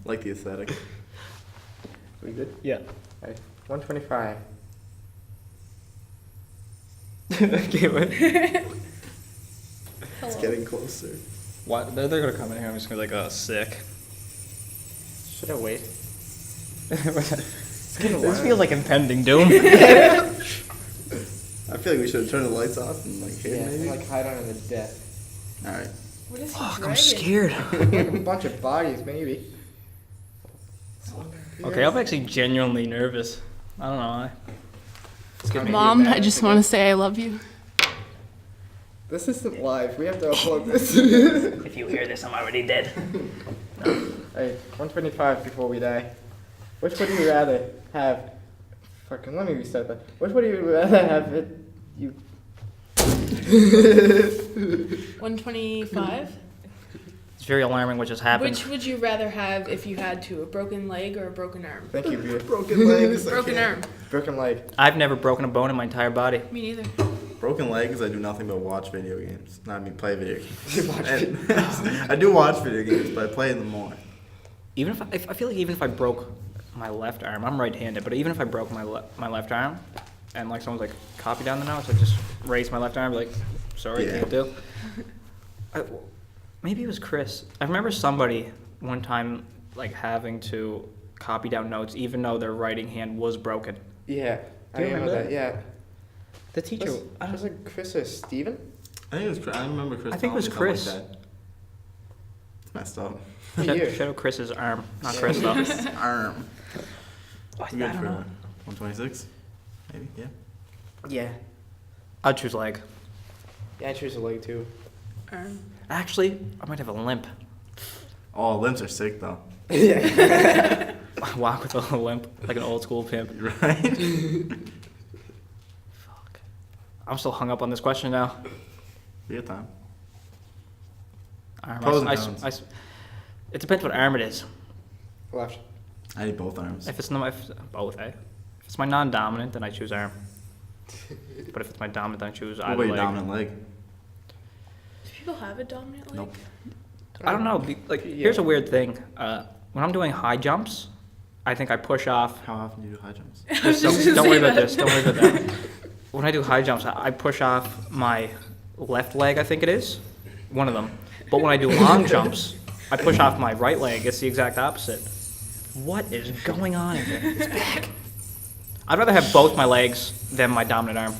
Like the aesthetic. We good? Yeah. Alright. 125. Okay, wait. It's getting closer. What? They're gonna come in here. I'm just gonna be like, oh, sick. Should I wait? This feels like impending doom. I feel like we should have turned the lights off and like hid Yeah, maybe. like hide under the desk. All right. What is he Fuck, I'm dragging? scared. Like a bunch of bodies, maybe. Okay, I'm actually genuinely nervous. I don't know why. It's gonna be Mom, bad I just to want to go. say I love you. This isn't live. We have to upload this. If you hear this, I'm already dead. Hey, 125 before we die. Which would you rather have? Fucking, let me restart that. Which would you rather have it? You. 125. It's very alarming what just happened. Which would you rather have if you had to? A broken leg or a broken arm? Thank you, Butte. Broken legs. I Broken can't. arm. Broken leg. I've never broken a bone in my entire body. Me neither. Broken legs. I do nothing but watch video games. Not I mean play video games. You watch And I do watch video games, but I play them more. Even if I feel like even if I broke my left arm, I'm right-handed, but even if I broke my left arm, and like someone's like copy down the notes, I just raise my left arm, and be like, sorry, Yeah. can't do. Maybe it was Chris. I remember somebody one time like having to copy down notes, even though their writing hand was broken. Yeah. Do you I remember that? Yeah. The teacher. Was it Chris or Steven? I think it was. I remember Chris. I think it was telling me Chris. something like that. It's messed up. What year? Shadow Chris's arm, not Chris though. Arm. I Good don't for know. 126. Maybe. Yeah. Yeah. I'd choose leg. Yeah, I choose a leg too. Arm. Actually, I might have a limp. Oh, limbs are sick though. Yeah. I walk with a limp, like an old school pimp. Right. Fuck. I'm still hung up on this question now. We got time. Arm. Pros and cons. It depends what arm it is. Left. I need both arms. If it's both, eh? If it's my non-dominant, then I choose arm. But if it's my dominant, then I choose What either about your leg. dominant leg? Do people have a dominant leg? Nope. I don't know. Here's a weird thing. When I'm doing high jumps, I think I push off. How often do you do high jumps? Just don't worry about this. Don't worry about that. When I do high jumps, I push off my left leg. I think it is one of them. But when I do long jumps, I push off my right leg. It's the exact opposite. What is going on in here? It's back. I'd rather have both my legs than my dominant arm.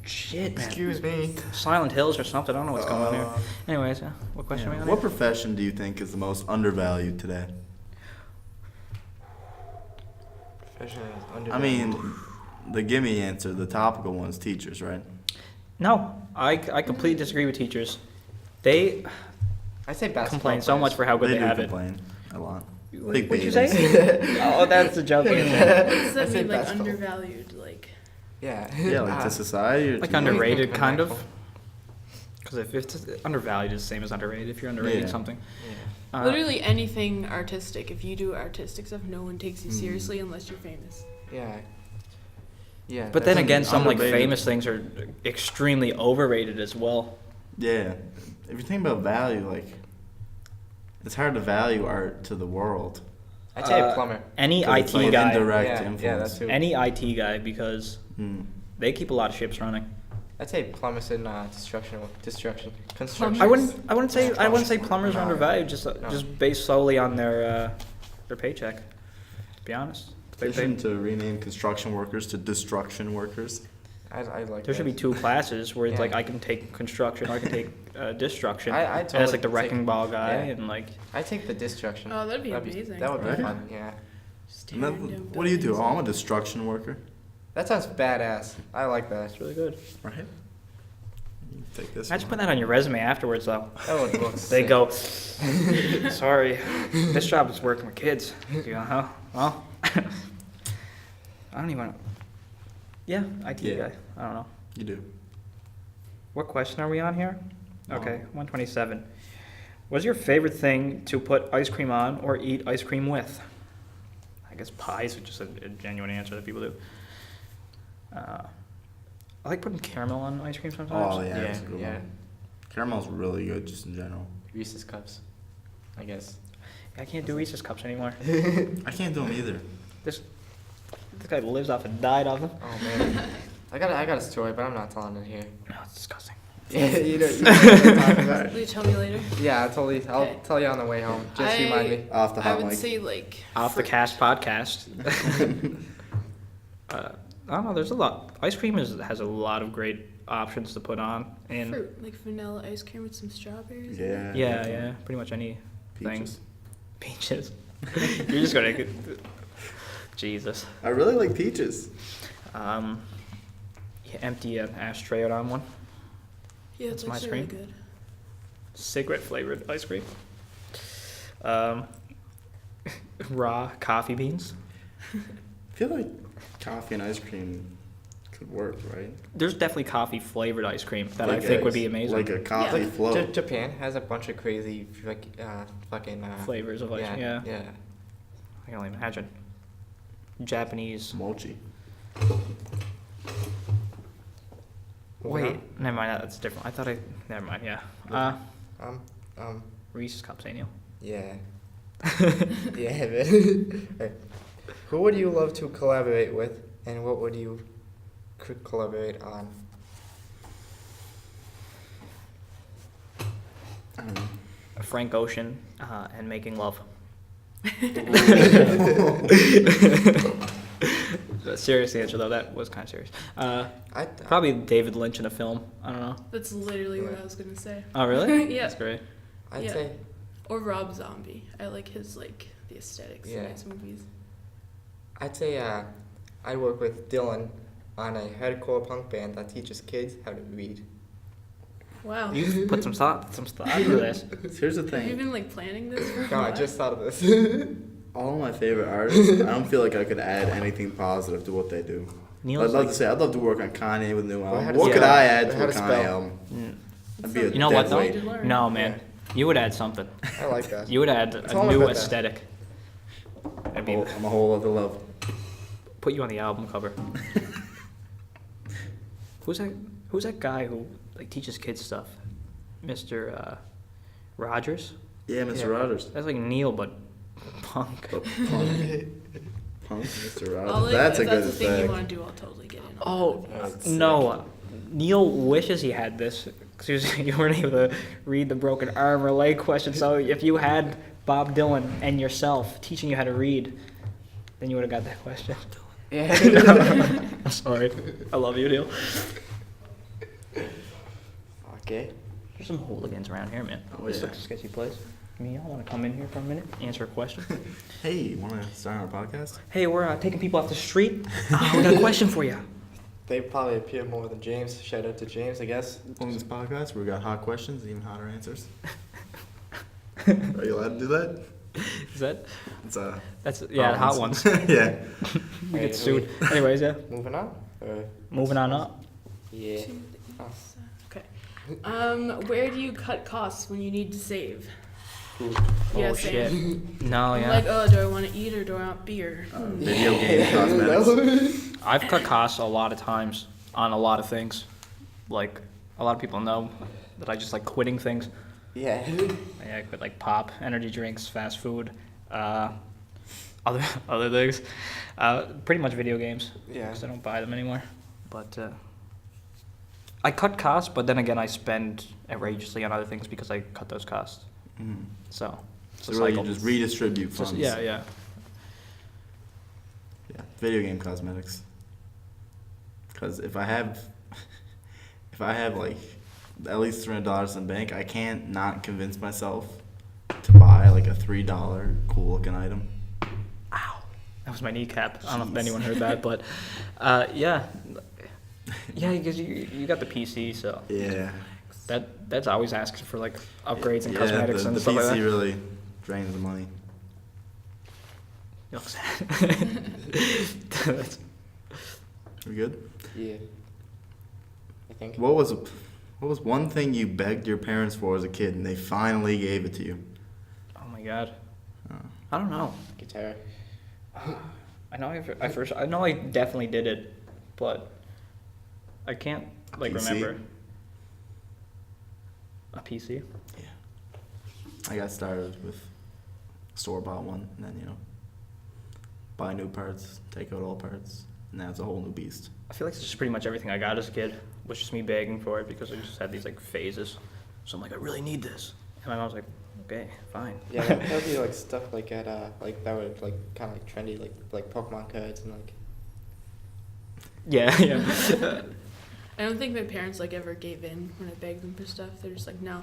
Shit, man. Excuse me. Silent Hills or something. I don't know what's going on here. Anyways, what question are we on? What here? profession do you think is the most undervalued today? I mean, the gimme answer, the topical one's teachers, right? No, I completely disagree with teachers. They I say basketball. complain so much for how good they do have it. complain a lot. What'd Big you babies. say? Oh, that's a joke answer. What does I that say mean, like basketball. undervalued? Like, Yeah. Yeah, like to society or Like to underrated, think kind of. impactful? Because if it's undervalued, it's the same as underrated. If you're underrated Yeah. something, Yeah. literally anything artistic. If you do artistic stuff, no one takes you Mm. seriously unless you're famous. Yeah. Yeah. But then that's- again, some like underrated. famous things are extremely overrated as well. Yeah. If you think about value, like, it's hard to value art to the world. I'd say a plumber. Any 'Cause it's IT like guy, indirect Yeah, influence. yeah, that's who. any IT guy, because Hmm. they keep a lot of ships running. I'd say plumbers and construction. construction. I wouldn't say plumbers are No. undervalued just No. just based solely on their paycheck. To be honest, Petition to rename construction workers to destruction workers. I like. there should be that. 2 classes where it's Yeah. like I can take construction or I can take destruction. I and totally it's like the wrecking take- ball guy yeah. and like I take the destruction. Oh, that'd be amazing. That would be Right? fun. Yeah. Just And then, tearing down what do you do? buildings. Oh, I'm a destruction worker. That sounds badass. I like that. it's really good. Right? You take this I just one. put that on your resume afterwards though. That would look. They sick. go, sorry, this job is working with kids. You go, huh? Well, I don't even. Yeah, IT Yeah. guy. I don't know. You do. What question are we on here? Okay, 127. What's your favorite thing to put ice cream on or eat ice cream with? I guess pies are just a genuine answer that people do. I like putting caramel on ice cream sometimes. Oh, yeah, Yeah. that's a good Yeah. one. Caramel's really good just in general. Reese's cups. I guess. I can't do Reese's cups anymore. I can't do them either. This guy lives off and died off them. Oh man. I got a story, but I'm not telling it here. No, it's disgusting. Yeah, you know what I'm talking about. Will you tell me later? Yeah, I'll Okay. tell you on the way home. Just remind me. Off the I hot would mic. say like Off the fruit. Cast podcast. I don't know. There's a lot. Ice cream has a lot of great options to put on, and Fruit, like vanilla ice cream with some strawberries. Yeah. yeah, pretty much any Peaches. peaches. You're just gonna get Jesus. I really like peaches. You empty an ashtray out on one. Yeah, it's Some ice actually really cream? good. Cigarette flavored ice cream. Raw coffee beans. I feel like coffee and ice cream could work, right? There's definitely coffee flavored ice cream that I Like think a- would be amazing. Like a coffee Yeah. float. Japan has a bunch of crazy fucking Flavors of ice cream. Yeah. Yeah. I can only imagine. Japanese. Mochi. Wait, never mind. That's different. I thought I. Never mind. Yeah. Reese's cups, ain't you? Yeah. Yeah, man. Hey, who would you love to collaborate with, and what would you collaborate on? I don't know. Frank Ocean and making love. The serious answer though, that was kind of serious. Probably David Lynch in a film. I don't know. That's literally what I was gonna say. Oh really? Yeah. That's great. I'd Yeah. say Or Rob Zombie. I like his like the aesthetics Yeah. in his movies. I'd work with Dylan on a hardcore punk band that teaches kids how to read. Wow. You put some thought into this. Here's the Have you thing. been like planning this for a No, I while? just thought of this. All my favorite artists, I don't feel like I could add anything positive to what they do. Neil's I'd love to say, I'd love to work on Kanye with a new Well, how album. to What could spell- I add to how a to Kanye spell. album? Mm. That'd be a You know what dead though? weight. No man, you would add something. I like that. You would add Tell a me new about that. aesthetic. That'd be I'm a whole other level. put you on the album cover. Who's that guy who like teaches kids stuff? Mr. Rogers? Yeah, Mr. Yeah. Rogers. That's like Neil but punk. But punk. Punk, Mr. Rogers. I'll, like, That's a if good that's the thing you aesthetic. want to do, I'll totally get in. Oh That's no. Neil wishes he had this because you weren't able to read the broken arm or leg question. So if you had Bob Dylan and yourself teaching you how to read, then you would have got that question. Yeah. I'm sorry. I love you, Neil. Okay. There's some hooligans around here, man. Oh, This yeah. looks a sketchy place. Me, y'all want to come in here for a minute, answer a question? Hey, you want to start our podcast? Hey, we're taking people off the street. We got a question for you. They probably appear more than James. Shout out to James, I guess. On this podcast, we got hot questions, even hotter answers. Are you allowed to do that? Is that? It's That's yeah, hot ones. Yeah. We Hey, get sued. Anyways, yeah. Moving on. Moving on up. Yeah. Oh. Okay. Where do you cut costs when you need to save? Food. Yeah, Oh same. shit. No, I'm yeah. like, oh, do I want to eat or do I want beer? Video game cosmetics. I've cut costs a lot of times on a lot of things. Like a lot of people know that I just like quitting things. Yeah. I quit like pop, energy drinks, fast food, other things. Pretty much video games. Yeah. Because I don't buy them anymore. But I cut costs, but then again, I spend outrageously on other things because I cut those costs. Mm. So it's So a really, you cycle. just redistribute Just- funds. yeah, yeah. Yeah, video game cosmetics. Because if I have like at least $300 in the bank, I can't not convince myself to buy like a $3 cool looking item. Ow. That was my kneecap. I don't know if Jeez. anyone heard that, but yeah. Yeah, because you got the PC, so Yeah. that's always asking for like upgrades and Yeah, cosmetics the and PC stuff like that. really drains the money. You look sad. That's- We good? Yeah. I think. What was one thing you begged your parents for as a kid and they finally gave it to you? oh my god. Oh. I don't know. Guitar. I know I know I definitely did it, but I can't like PC? remember. A PC? I got started with store-bought one, and then buy new parts, take out old parts, and now it's a whole new beast. I feel like it's just pretty much everything I got as a kid was just me begging for it because I just had these like phases. So I'm like, I really need this. And my mom's like, okay, fine. Yeah, that would be like stuff like at like that would like kind of like trendy like Pokemon cards and like. Yeah, yeah. I don't think my parents like ever gave in when I begged them for stuff. They're just like, no.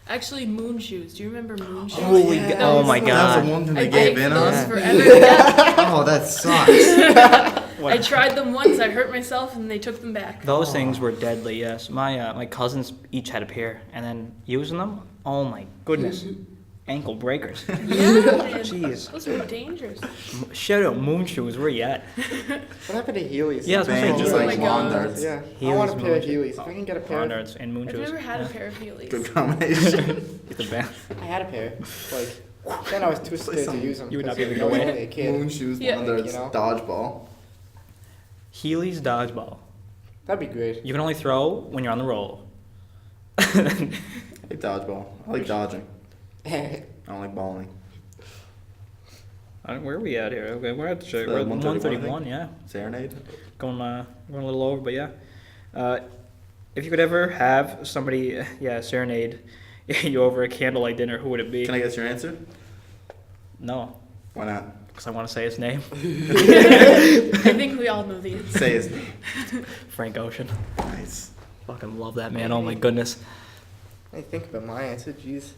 Actually, moon shoes. Do you remember moon shoes? Oh, yeah. oh my That That was god. the one thing I they gave begged in for those on? forever. Yeah. Oh, that sucks. I tried them once. I hurt myself, and they took them back. Those things were deadly, yes. My cousins each had a pair, and then using them, oh my goodness. Ankle breakers. Yeah, man. Jeez. Those were dangerous. Shout out moon shoes, where you at? What happened to Heelys? Yeah, I was gonna Bang, say, just Oh like my lawn God. darts. Yeah, I Heelys, want a pair of moon shoes. Heelys. If I can get a pair. Darts and moon I've shoes. never had Yeah. a pair of Heelys. Good combination. It's the best. I had a pair. Like then I was too scared to some- use them. you would not because be able to I was go only a kid. Moon shoes, Yeah. lawn darts, You know? dodgeball. Heelys dodgeball. That'd be great. You can only throw when you're on the roll. I like dodgeball. I like dodging. I don't like balling. Where are we at here? Okay, we're at The we're at 131, 131, yeah. Serenade? Going a little over, but yeah. If you could ever have somebody, serenade you over a candlelight dinner, who would it be? Can I guess your answer? No, Why not? because I want to say his name. I think we all know the answer. Say his name. Frank Ocean. Nice. Fucking love that man. Oh my goodness. I think about my answer. Jeez.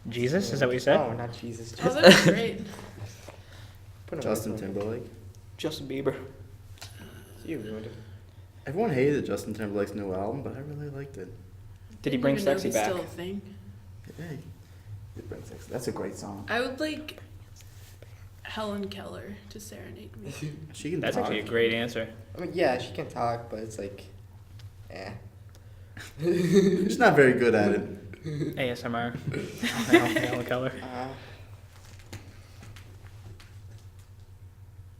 Jesus, is that what you said? No, not Jesus. Oh, that's great. Put him Justin away from me. Timberlake. Justin Bieber. You ruined it. Everyone hated Justin Timberlake's new album, but I really liked it. Did he Didn't bring even know sexy he's back? Still a thing. Hey, it brings sex. That's a great song. I would like Helen Keller to serenade me. She can That's talk. actually a great answer. I mean, yeah, she can talk, but it's like, eh. She's not very good at it. ASMR. Helen Keller.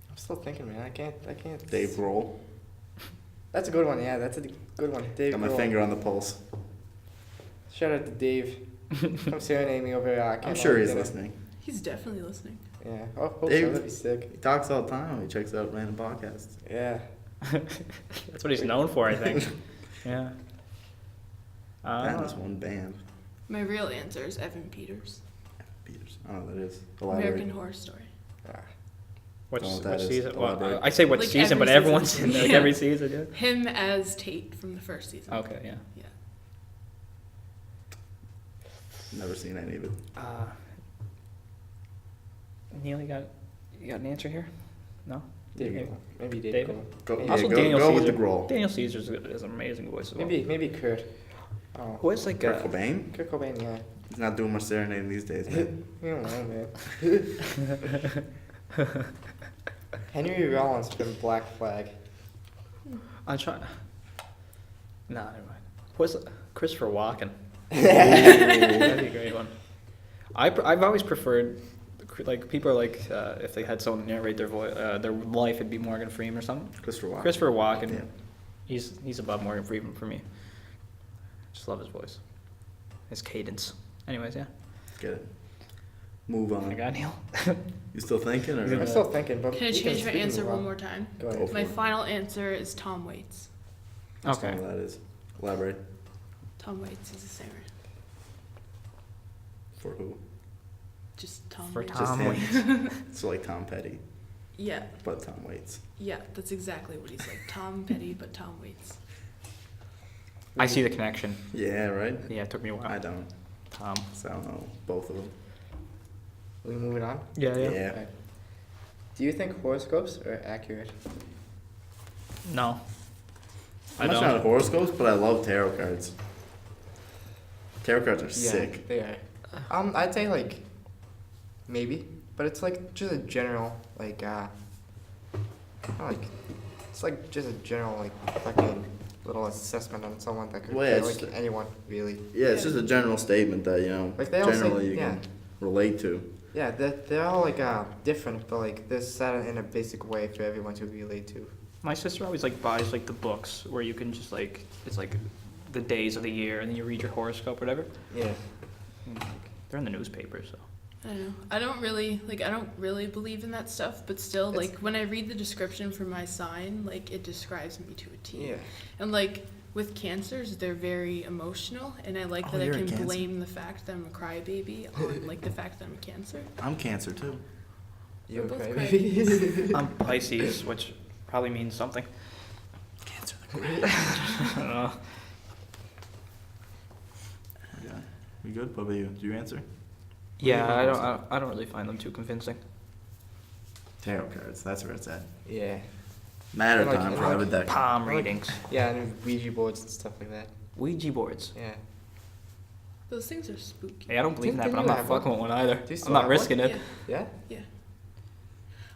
I'm still thinking, man. I can't. Dave Grohl. That's a good one. Yeah, that's a good one. Dave. Got my Grohl. finger on the pulse. Shout out to Dave. Come serenade me over here. I'm sure he's listening. He's definitely listening. Yeah. Oh, hope Dave- so. That'd be sick. He talks all the time when he checks out random podcasts. Yeah. That's what he's known for, I think. Yeah. That is one band. My real answer is Evan Peters. Peters. I don't know what that is. Elaborate. American Horror Story. Ah. What Don't know what that is. season? Well, Elaborate. I say what Like season, every but season. everyone's in like Yeah. every season, yeah. Him as Tate from the first season. Okay, yeah. Yeah. Never seen any of it. Neil, you got an answer here? No? Dave. Maybe- Grohl. Maybe Dave. David? Grohl. Go, Maybe- yeah, Also, go, Daniel go Caesar. with the Grohl. Daniel Caesar's has an amazing voice as well. Maybe Kurt. Oh. Who has like Kurt a... Cobain? Kurt Cobain. Yeah. He's not doing much serenading these days, man. You don't know, man. Henry Rollins from Black Flag. I'm trying... Nah, never mind. Who has Christopher Walken? That'd That'd be a great one. I've always preferred, like, people are like, if they had someone narrate their life, it'd be Morgan Freeman or something. Christopher Walken. Yeah. He's above Morgan Freeman for me. Just love his voice, his cadence. Anyways, yeah. Get it. Move I on. got Neil. You still thinking, or I'm still thinking, but Can I you change my speak answer as one well. more time? Go Go ahead. for My it. final answer is Tom Waits. Just Okay. know what that is. Elaborate. Tom Waits is a singer. For who? Just Tom For Waits. Tom him. Waits. So like Tom Petty, Yeah, but Tom Waits. yeah, that's exactly what he's like. Tom Petty, but Tom Waits. I see the connection. Yeah, right? Yeah, it took me a while. I don't. Tom. So I don't know both of them. We moving on? Yeah, yeah. Yeah. Okay. Do you think horoscopes are accurate? No. I I'm not don't. sure on horoscopes, but I love tarot cards. Tarot cards are sick. They are. I'd say like maybe, but it's like just a general like not like it's like just a general like fucking little assessment on someone that could Well, yeah, be it's like anyone really. Yeah, it's just a general statement that, you know, Like they all say- generally you yeah. can relate to. Yeah, they're all like different, but like they're set in a basic way for everyone to relate to. My sister always like buys like the books where you can just like, it's like the days of the year and then you read your horoscope or whatever. Yeah. And, like, they're in the newspaper, so. I don't know. I don't really believe in that stuff, but still, It's- like, when I read the description for my sign, like, it describes me to a T. Yeah. And, like, with cancers, they're very emotional, and I like Oh, that I you're a can Cancer? blame the fact that I'm a crybaby on, like, the fact that I'm a Cancer. I'm Cancer too. You We're both okay? I'm Pisces, which probably means something. Cancer. I don't know. Yeah. We good? What about you? Do you answer? Yeah, I don't really find them too convincing. Tarot cards. That's where it's at. Yeah. Matter Like- time for every deck. Palm readings. Yeah, and Ouija boards and stuff like that. Ouija boards. Yeah. Those things are spooky. Hey, I don't believe in that, Didn't but I'm you not have one? fucking with one either. Do you still I'm not have one? risking it. Yeah. Yeah?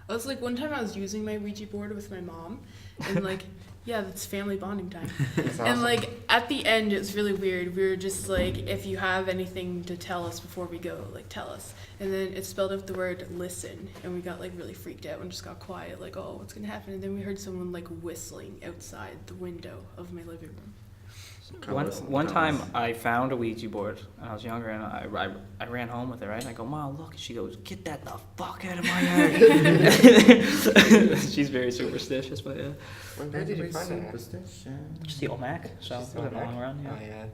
I was like, one time I was using my Ouija board with my mom, and like, yeah, that's family bonding time. That's And awesome. like at the end, it was really weird. We were just like, if you have anything to tell us before we go, like tell us. And then it spelled out the word listen, and we got like really freaked out and just got quiet, like, oh, what's gonna happen? And then we heard someone like whistling outside the window of my living room. One time I found a Ouija board when I was younger, and I ran home with it, right? And I go, Mom, look. And she goes, get that the fuck out of my yard. She's very superstitious, but yeah. Where did you find that? Just the old Mac, so it Just wasn't the long run, yeah. Oh yeah.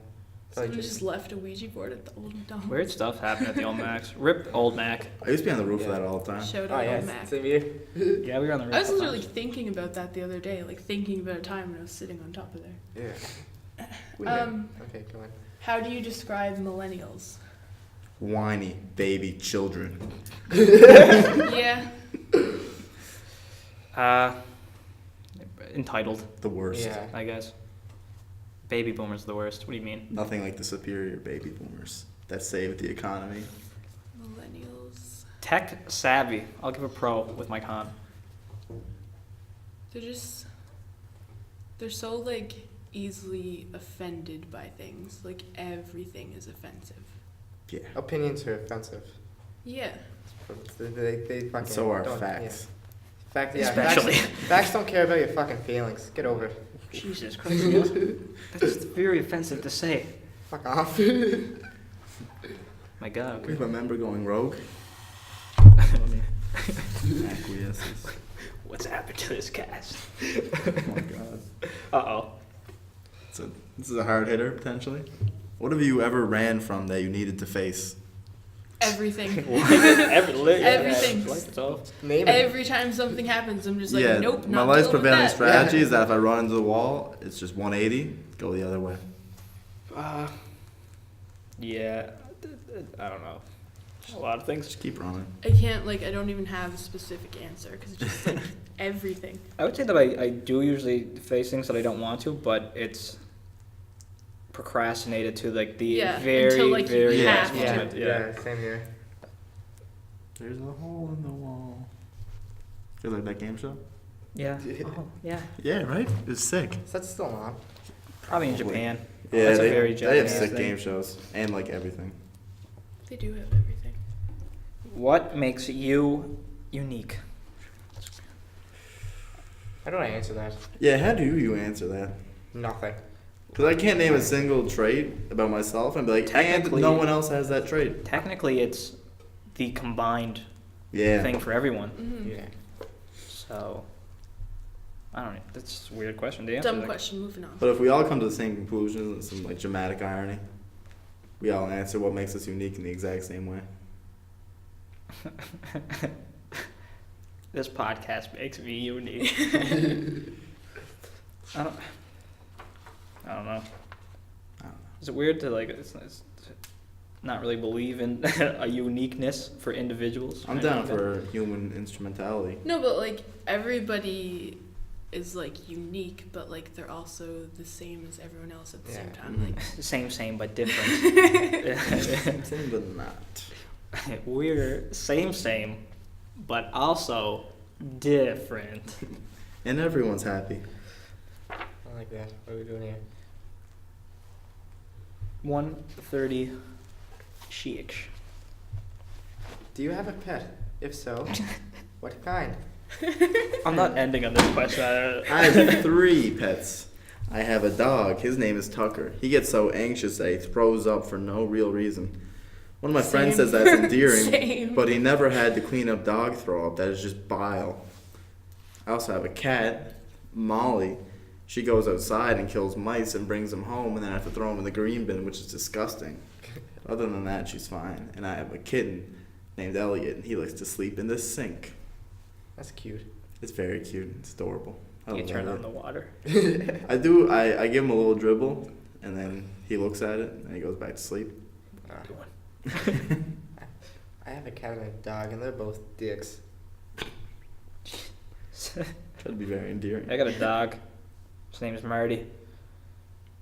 Someone just left a Ouija board at the old dump. Weird stuff happened at the old Macs. Rip old Mac. I used to be on the roof of Yeah. that all the time. Shout Oh out yeah, old Mac. same here. Yeah, we were on the roof. I was all the literally time. thinking about that the other day, like thinking about a time when I was sitting on top of there. Yeah. Okay, go on. How do you describe millennials? Whiny baby children. Yeah. Entitled, The worst. Yeah. I guess. Baby boomers the worst. What do you mean? Nothing like the superior baby boomers that saved the economy. Millennials. Tech savvy. I'll give a pro with my con. They're so like easily offended by things. Like everything is offensive. Yeah. Opinions are offensive. Yeah. They fucking So are don't- facts. Yeah. Fact, yeah, Especially. facts don't care about your fucking feelings. Get over it. Jesus Christ. That's very offensive to say. Fuck off. My God. We have a member going rogue. Acquiesces. What's happened to this cast? Oh my god. Uh-oh. So this is a hard hitter potentially. What have you ever ran from that you needed to face? Everything. Everything. Everything. Name it. Every time something happens, I'm just like, yeah, nope, my not life's dealing with prevailing that. strategy Yeah. is that if I run into the wall, it's just 180, go the other way. Yeah. I don't know. Just a lot of things. Just keep running. I can't, like, I don't even have a specific answer because it's just like everything. I would say that I do usually face things that I don't want to, but it's procrastinated to like the Yeah, very, until, like, you very have last to. moment. Yeah, same here. There's a hole in the wall. You like that game show? Yeah. Oh, yeah. Yeah, right? It's sick. Is that still on? Probably in Japan. Yeah, That's a they very have Japanese sick thing. game shows and like everything. They do have everything. What makes you unique? How do I answer that? Yeah, how do you answer that? Nothing. Because I can't name a single trait about myself and be like, and Technically- no one else has that trait. Technically, it's the combined Yeah. thing for everyone. Mhm. Yeah. So, I don't know. That's a weird question to answer. Dumb Like, question. Moving on. But if we all come to the same conclusions and some like dramatic irony, we all answer what makes us unique in the exact same way. This podcast makes me unique. I don't know. I don't know. Is it weird to like? It's not really believe in a uniqueness for individuals. I'm or down anything like for human instrumentality. No, but like everybody is like unique, but like they're also the same as everyone else at the same Yeah. time. Mhm. Like that. Same, but different. Same but not. We're same, but also different. And everyone's happy. I like that. What are we doing here? 1:30 chic. Do you have a pet? If so, what kind? I'm not ending on this question. I have 3 pets. I have a dog. His name is Tucker. He gets so anxious that he throws up for no real reason. One of my friends Same. says that's endearing, Same. but he never had to clean up dog throw up. That is just bile. I also have a cat, Molly. She goes outside and kills mice and brings them home, and then I have to throw them in the green bin, which is disgusting. Other than that, she's fine. And I have a kitten named Elliot, and he likes to sleep in the sink. That's cute. It's very cute. It's adorable. I You love turn Elliot. on the water. I do. I give him a little dribble, and then he looks at it, and he goes back to sleep. Good one. I have a cat and a dog, and they're both dicks. Try to be very endearing. I got a dog. His name is Marty.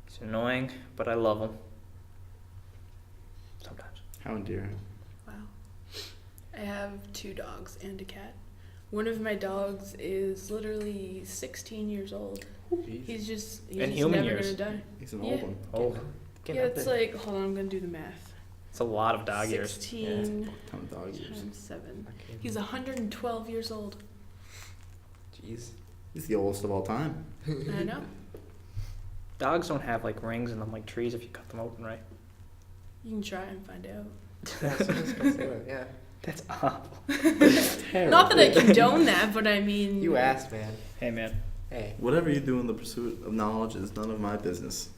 He's annoying, but I love him. Sometimes. How endearing. Wow. I have 2 dogs and a cat. One of my dogs is literally 16 years old. He's just In human never years. gonna die. He's an Yeah. old one. Oh, Yeah, it's like, hold on, I'm gonna do the math. it's a lot of dog years. 16 Ton of dog years. times 7. Okay. He's 112 years old. Jeez. He's the oldest of all time. I know. Dogs don't have like rings in them like trees if you cut them open, right? You can try and find out. Yeah, someone's gonna say that, yeah. That's awful. Terrible. Not that I condone that, but I mean. You asked, man. Hey man, Hey. Whatever you do in the pursuit of knowledge is none of my business.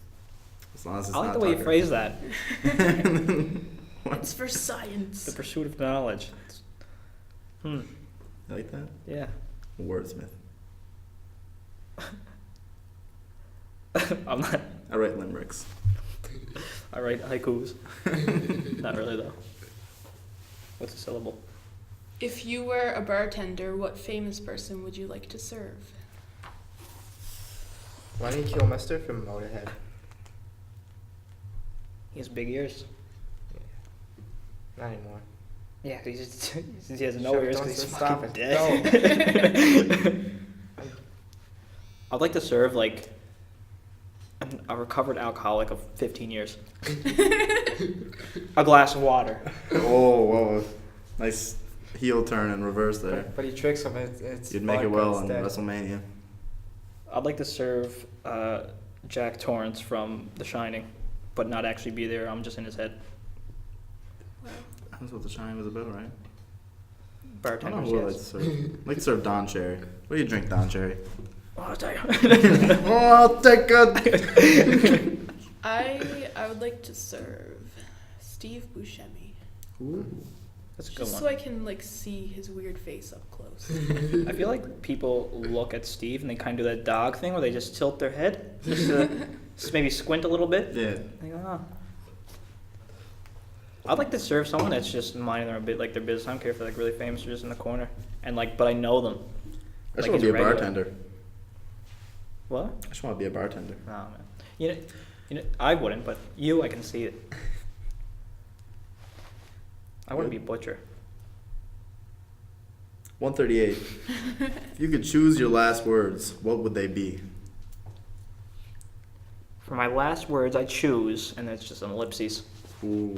As long as it's I like not the way you Tucker. phrase that. It's for science. The pursuit of knowledge. You like that? Yeah. Wordsmith. I'm not. I write limericks. I write haikus. Not really though. What's a syllable? If you were a bartender, what famous person would you like to serve? Why don't you kill Mister from Motorhead? He has big ears. Not anymore. Yeah, he just he has no ears because he's Stop fucking it. dead. I'd like to serve like a recovered alcoholic of 15 years. A glass of water. Oh, whoa. Nice heel turn and reverse there. But he tricks him. It's You'd make it vodka well in instead. WrestleMania. I'd like to serve Jack Torrance from The Shining, but not actually be there. I'm just in his head. Wow. That's what The Shining was about, right? I don't Bartenders, know who I'd like to yes. serve. I'd like to serve Don Cherry. What do you drink, Don Cherry? Oh, I'll tell you. Oh, I'll take a... I would like to serve Steve Buscemi. Ooh. That's a good Just one. so I can like see his weird face up close. I feel like people look at Steve and they kind of do that dog thing where they just tilt their head, just maybe squint a little bit. Yeah. They go, oh. I'd like to serve someone that's just minding their bit like their business. I don't care if they're like really famous or just in the corner, and like, but I know them. I just Like want to he's be a regular. bartender. What? I just want to be a bartender. No, man. You know, I wouldn't, but you, I can see it. I wouldn't be Good. butcher. 138. If you could choose your last words, what would they be? For my last words, I choose, and it's just an ellipses, Ooh.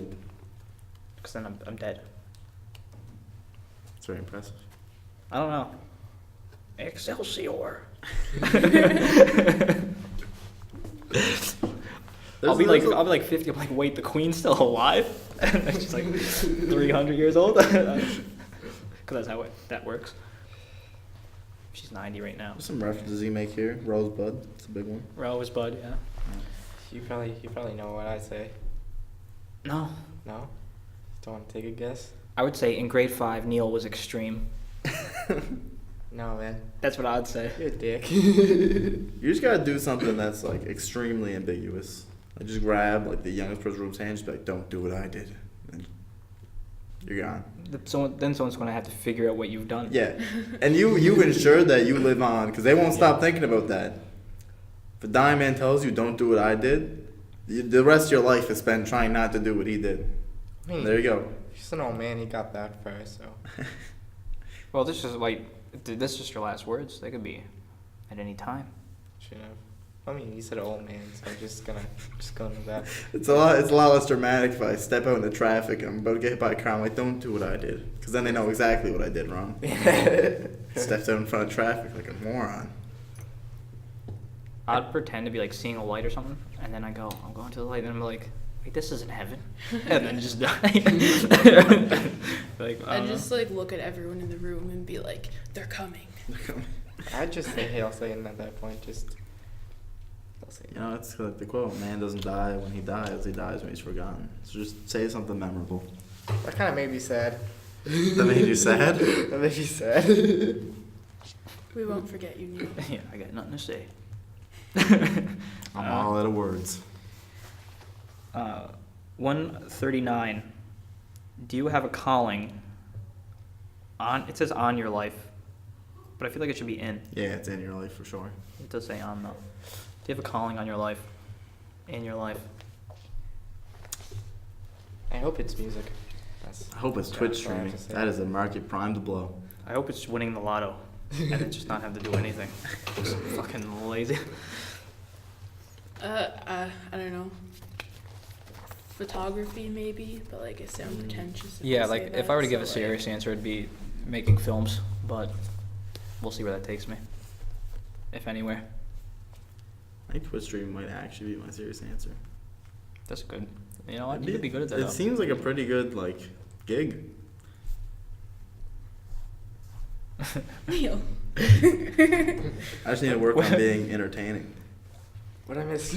because then I'm dead. It's very impressive. I don't know. Excelsior. I'll be like 50. I'm like, wait, the queen's still alive? And she's like 300 years old. Because that's how that works. She's 90 right now. Some references you make here. Rosebud. It's a big one. Rosebud, yeah. You probably know what I say. No, No? Don't want to take a guess? I would say in grade 5, Neil was extreme. No, man. That's what I'd say. You're a dick. You just gotta do something that's like extremely ambiguous. Like just grab like the youngest person's room's hand, just be like, "Don't do what I did," and you're gone. Then someone's going to have to figure out what you've done. Yeah, and you ensure that you live on because they won't stop thinking about that. If a dying man tells you, "Don't do what I did," the rest of your life is spent trying not to do what he did. I mean, There you go. he's an old man. He got that far, so. Well, this is like, this is just your last words. They could be at any time. Should have. I mean, you said old man, so I'm just going with that. It's a lot less dramatic if I step out into traffic and I'm about to get hit by a car. I'm like, "Don't do what I did," because then they know exactly what I did wrong. Stepped out in front of traffic like a moron. I'd pretend to be like seeing a light or something, and then I'm going to the light, and I'm like, wait, this isn't heaven, and then just die. Like, I just like look at everyone in the room and be like, they're coming. I'd just say Hail Satan at that point. Just. Hail Satan. You know, it's like the quote: "Man doesn't die when he dies; he dies when he's forgotten." So just say something memorable. That kind of made me sad. That made you sad? That made me sad. We won't forget you, Neil. yeah, I got nothing to say. I'm all out of words. 139. Do you have a calling on? It says on your life, but I feel like it should be in. Yeah, it's in your life for sure. It does say on though. Do you have a calling on your life? In your life? I hope it's music. I hope it's Twitch streaming. That is a market prime to blow. I hope it's winning the lotto, and then just not have to do anything. Just fucking lazy. I don't know. Photography maybe, but like I sound pretentious. Yeah, I like say if that, I were to give a so, serious answer, it'd be making films, but we'll see where that takes me. If anywhere. I think Twitch streaming might actually be my serious answer. That's good. You know what? You could be good at that. It though. seems like a pretty good like gig. Neil. I just need to work on being entertaining. What I miss?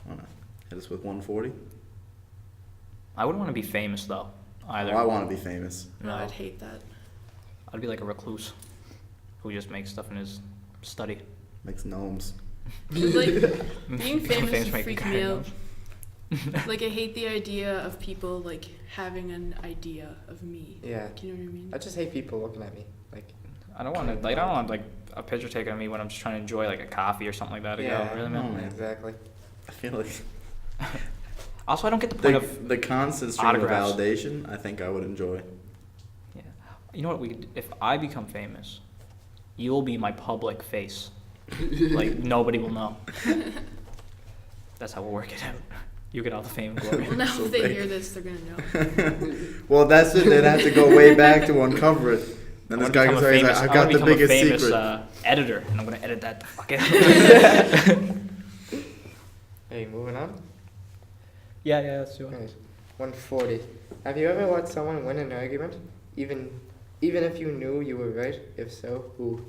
Wanna hit us with 140? I wouldn't want to be famous though, either. Oh, I want to be famous. No, No. I'd hate that. I'd be like a recluse who just makes stuff in his study. Makes gnomes. 'Cause, like, being famous Famous would making freak me out. gardens. Like, I hate the idea of people, like, having an idea of me. Yeah. Do you know what I mean? I just hate people looking at me. Like. I don't want to. Like, I don't want like a picture taken of me when I'm just trying to enjoy like a coffee or something like that. Yeah. Really, man. Oh, man. Exactly. I feel like Also, I don't get the point of. the constant stream autographs. of validation, I think I would enjoy. Yeah. You know what? If I become famous, you'll be my public face. Like nobody will know. That's how we'll work it out. You get all the fame and glory. Well, now So if they big. hear this, they're gonna know. Well, that's it. They'd have to go way back to uncover it. Then I this wanna guy become goes, a he's like, famous- "I've I got wanna the become a biggest famous, secret." Editor, and I'm gonna edit that the fuck out. Hey, moving on. Yeah, let's do it. Right. 140. Have you ever let someone win an argument, even if you knew you were right? If so, who?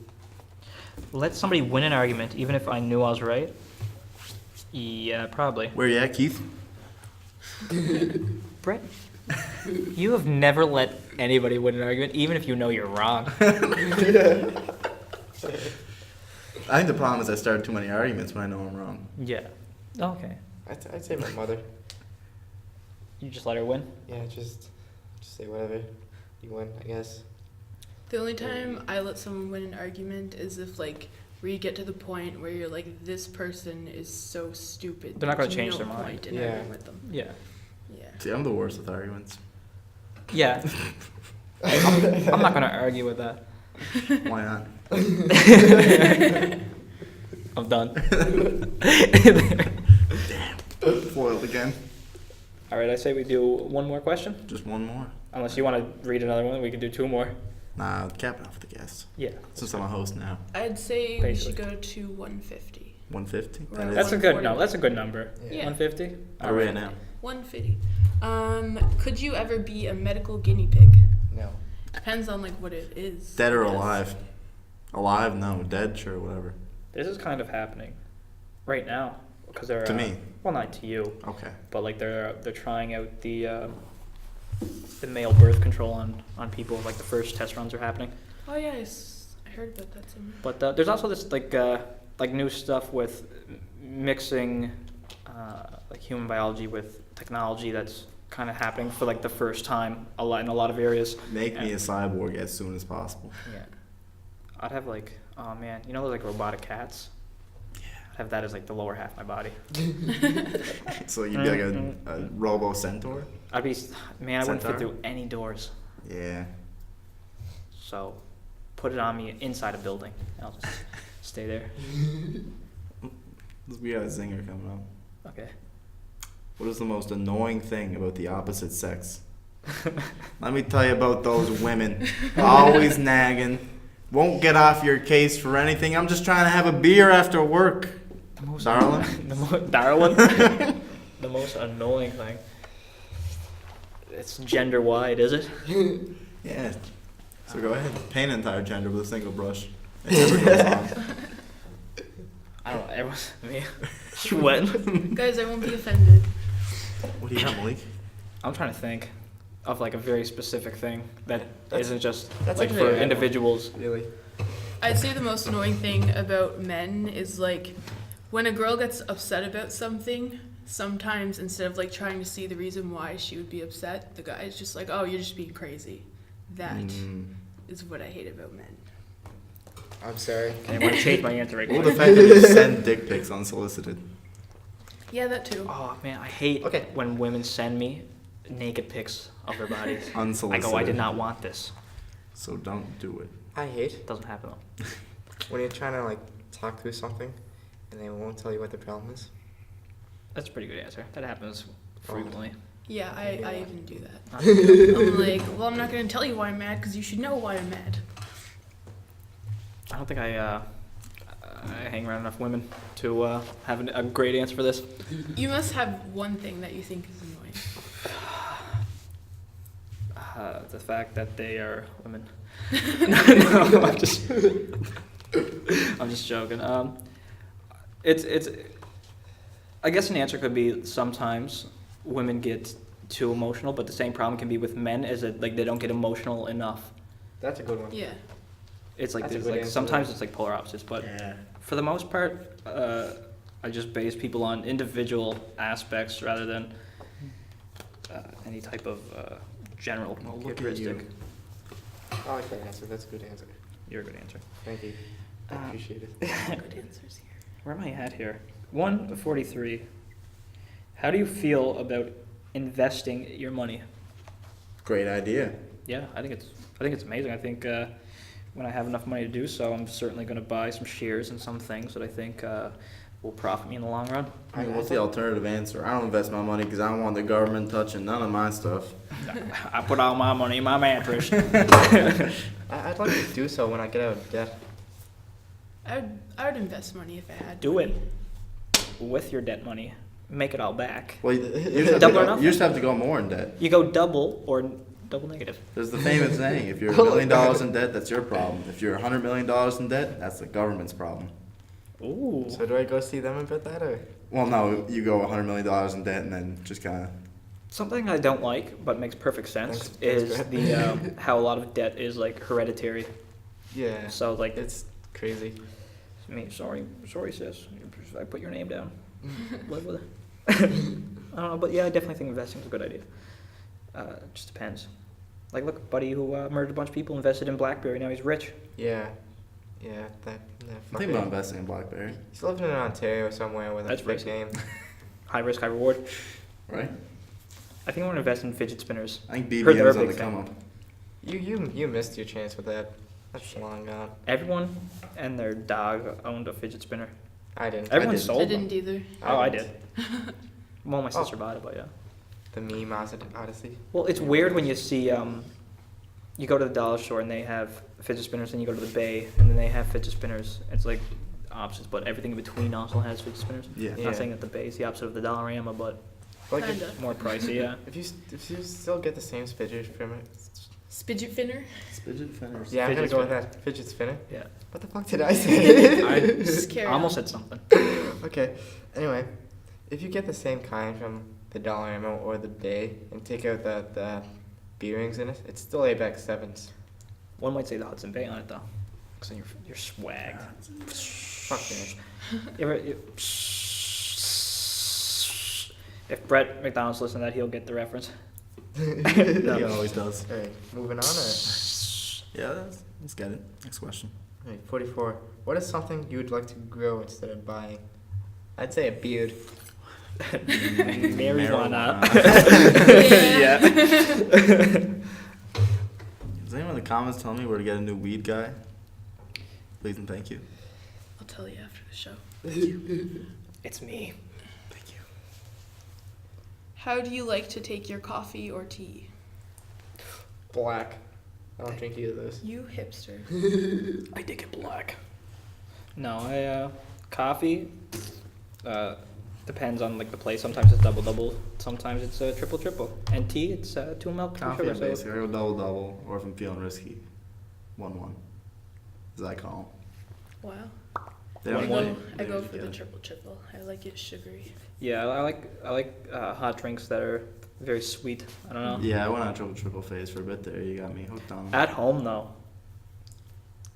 Let somebody win an argument, even if I knew I was right. Yeah, probably. Where you at, Keith? Brett, you have never let anybody win an argument, even if you know you're wrong. I think the problem is I started too many arguments when I know I'm wrong. Yeah. Okay. I'd say my mother. You just let her win? Yeah, just say whatever. You win, I guess. The only time I let someone win an argument is if, like, where you get to the point where you're like, this person is so stupid. They're not gonna there's change no their mind. point in Yeah. arguing with them. Yeah. Yeah. See, I'm the worst with arguments. Yeah. I'm not gonna argue with that. Why not? I'm done. Foiled again. All right, I say we do one more question. Just one more. Unless you want to read another one, we can do two more. Nah, cap it off the guest. Yeah. Since I'm a host now. I'd say Basically. we should go to 150. 150? Right. That's a good no. That's a good number. Yeah. 150. Where are we at now? 150. Could you ever be a medical guinea pig? No. Depends on like what it is. Dead or I guess. alive? Alive? No. Dead? Sure, whatever. This is kind of happening right now because they're To me. Well, not to you, Okay. but like they're trying out the male birth control on people. Like the first test runs are happening. Oh yeah, I heard about that somewhere. But there's also this like new stuff with mixing like human biology with technology that's kind of happening for like the first time in a lot of areas. Make me a cyborg as soon as possible. Yeah, I'd have like, oh man, you know those like robotic cats? Yeah. I'd have that as like the lower half of my body. So you'd be like a robo centaur? I'd be, man, I wouldn't fit Centaur? through any doors. Yeah. So put it on me inside a building. I'll just stay there. We got a zinger coming up. Okay. What is the most annoying thing about the opposite sex? Let me tell you about those women. Always nagging. Won't get off your case for anything. I'm just trying to have a beer after work. Darling? Darling? The most annoying thing. It's gender wide, is it? Yeah. So go ahead. Paint an entire gender with a single brush. It never goes on. I don't know. Everyone's me. Sweating. Guys, I won't be offended. What do you got, Malik? I'm trying to think of like a very specific thing that isn't just that's like actually for a good one. individuals. Really? I'd say the most annoying thing about men is like when a girl gets upset about something, sometimes instead of like trying to see the reason why she would be upset, the guy is just like, oh, you're just being crazy. That is what I hate about men. I'm sorry. Okay, I'm gonna change my answer right What now. the fact that you send dick pics unsolicited? Yeah, that too. Oh man, I hate Okay. when women send me naked pics of their bodies. I Unsolicited. go, I did not want this. So don't do it. I hate It doesn't happen though. when you're trying to like talk through something and they won't tell you what the problem is. That's a pretty good answer. That happens frequently. Yeah, I even do that. Not- I'm like, well, I'm not going to tell you why I'm mad because you should know why I'm mad. I don't think I hang around enough women to have a great answer for this. You must have one thing that you think is annoying. The fact that they are women. No, I'm just joking. It's. I guess an answer could be sometimes women get too emotional, but the same problem can be with men is that like they don't get emotional enough. That's a good one. Yeah. It's like That's a there's good like answer. sometimes it's like polar opposites, but Yeah. for the most part, I just base people on individual aspects rather than any type of general Well, look at characteristic. you. I like that answer. That's a good answer. You're a good answer. Thank you. I Uh, appreciate it. Good answers here. Where am I at here? 143. How do you feel about investing your money? Great idea. Yeah, I think it's amazing. I think when I have enough money to do so, I'm certainly going to buy some shares in some things that I think will profit me in the long run. I mean, what's the alternative answer? I don't invest my money because I don't want the government touching none of my stuff. I put all my money in my mattress. I'd like to do so when I get out of debt. I would invest money if I had Do money. it with your debt money. Make it all back. Well, you just, Double or nothing. you just have to go more in debt. You go double or double negative. There's the famous saying, if you're $1 million in debt, that's your problem. If you're $100 million in debt, that's the government's problem. Ooh. So do I go see them about that or? Well, no, you go $100 million in debt and then just kind of... Something I don't like, but makes perfect sense, Thanks, is Brett. the how a lot of debt is like hereditary. Yeah. So like, It's crazy. sorry sis, I put your name down. Live with it. I don't know, but yeah, I definitely think investing is a good idea. It just depends. Like, look, buddy who murdered a bunch of people invested in BlackBerry. Now he's rich. Yeah. Yeah. That I think about investing in BlackBerry, He's living in Ontario somewhere with a That's fake racist. name. High risk, high reward. right? I think I want to invest in fidget spinners. I think Heard they're a BBM's on big the come up. You missed your chance with that. That's long gone. Everyone and their dog owned a fidget spinner. I didn't. Everyone didn't. sold I them. didn't either. Oh, I did. didn't. Well, my Oh. sister bought it, but yeah. the meme, honestly. Well, it's weird when you see you go to the dollar store and they have fidget spinners, and you go to the Bay and then they have fidget spinners. It's like opposites, but everything in between also has fidget spinners. Yeah. I'm not saying that the Bay is the opposite of the Dollarama, but Like Kinda. more pricey. Yeah. if you still get the same fidget spinner. Spidget finner. Fidget spinners. Yeah, I'm gonna Fidget go with spinner. that fidget spinner. Yeah. What the fuck did I say? I Scary. almost said something. Okay. Anyway, if you get the same kind from the Dollarama or the Bay and take out the B-rings in it, it's still ABEX 7s. One might say the Hudson Bay on it though, because then you're swagged. Fuck that. If Brett McDonald's listening to that, he'll get the reference. He always does. Alright, moving on. Yeah, let's get it. Next question. Alright, 44. What is something you would like to grow instead of buying? I'd say a beard. Marijuana. Yeah. Is anyone in the comments telling me where to get a new weed guy? Please and thank you. I'll tell you after the show. It's me. Thank you. How do you like to take your coffee or tea? Black. I don't drink either of those. You hipster. I dig it black. No, I coffee. Depends on like the place. Sometimes it's double. Sometimes it's triple. And tea, it's 2 milk, 2 Coffee sugar. and So basic. I go double, or if I'm feeling risky, 1-1. As I call Wow. them. They I don't go, want I it go for the together. triple. I like it sugary. yeah, I like hot drinks that are very sweet. I don't know. Yeah, I went on a triple phase for a bit there. You got me hooked on. At home though,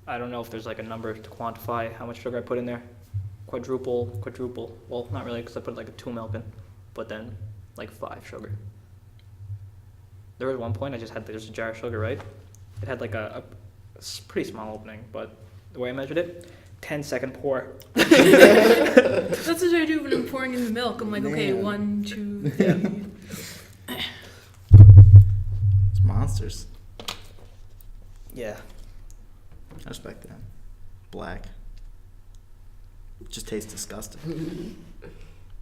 I don't know if there's like a number to quantify how much sugar I put in there. Quadruple. Well, not really, because I put like a 2 milk in, but then like 5 sugar. There was one point I just had there's a jar of sugar, right? It had like a pretty small opening, but the way I measured it, 10-second pour. That's what I do when I'm pouring in the milk. I'm like, okay, Man. 1, 2, 3. It's monsters. Yeah. I respect that. Black. Just tastes disgusting.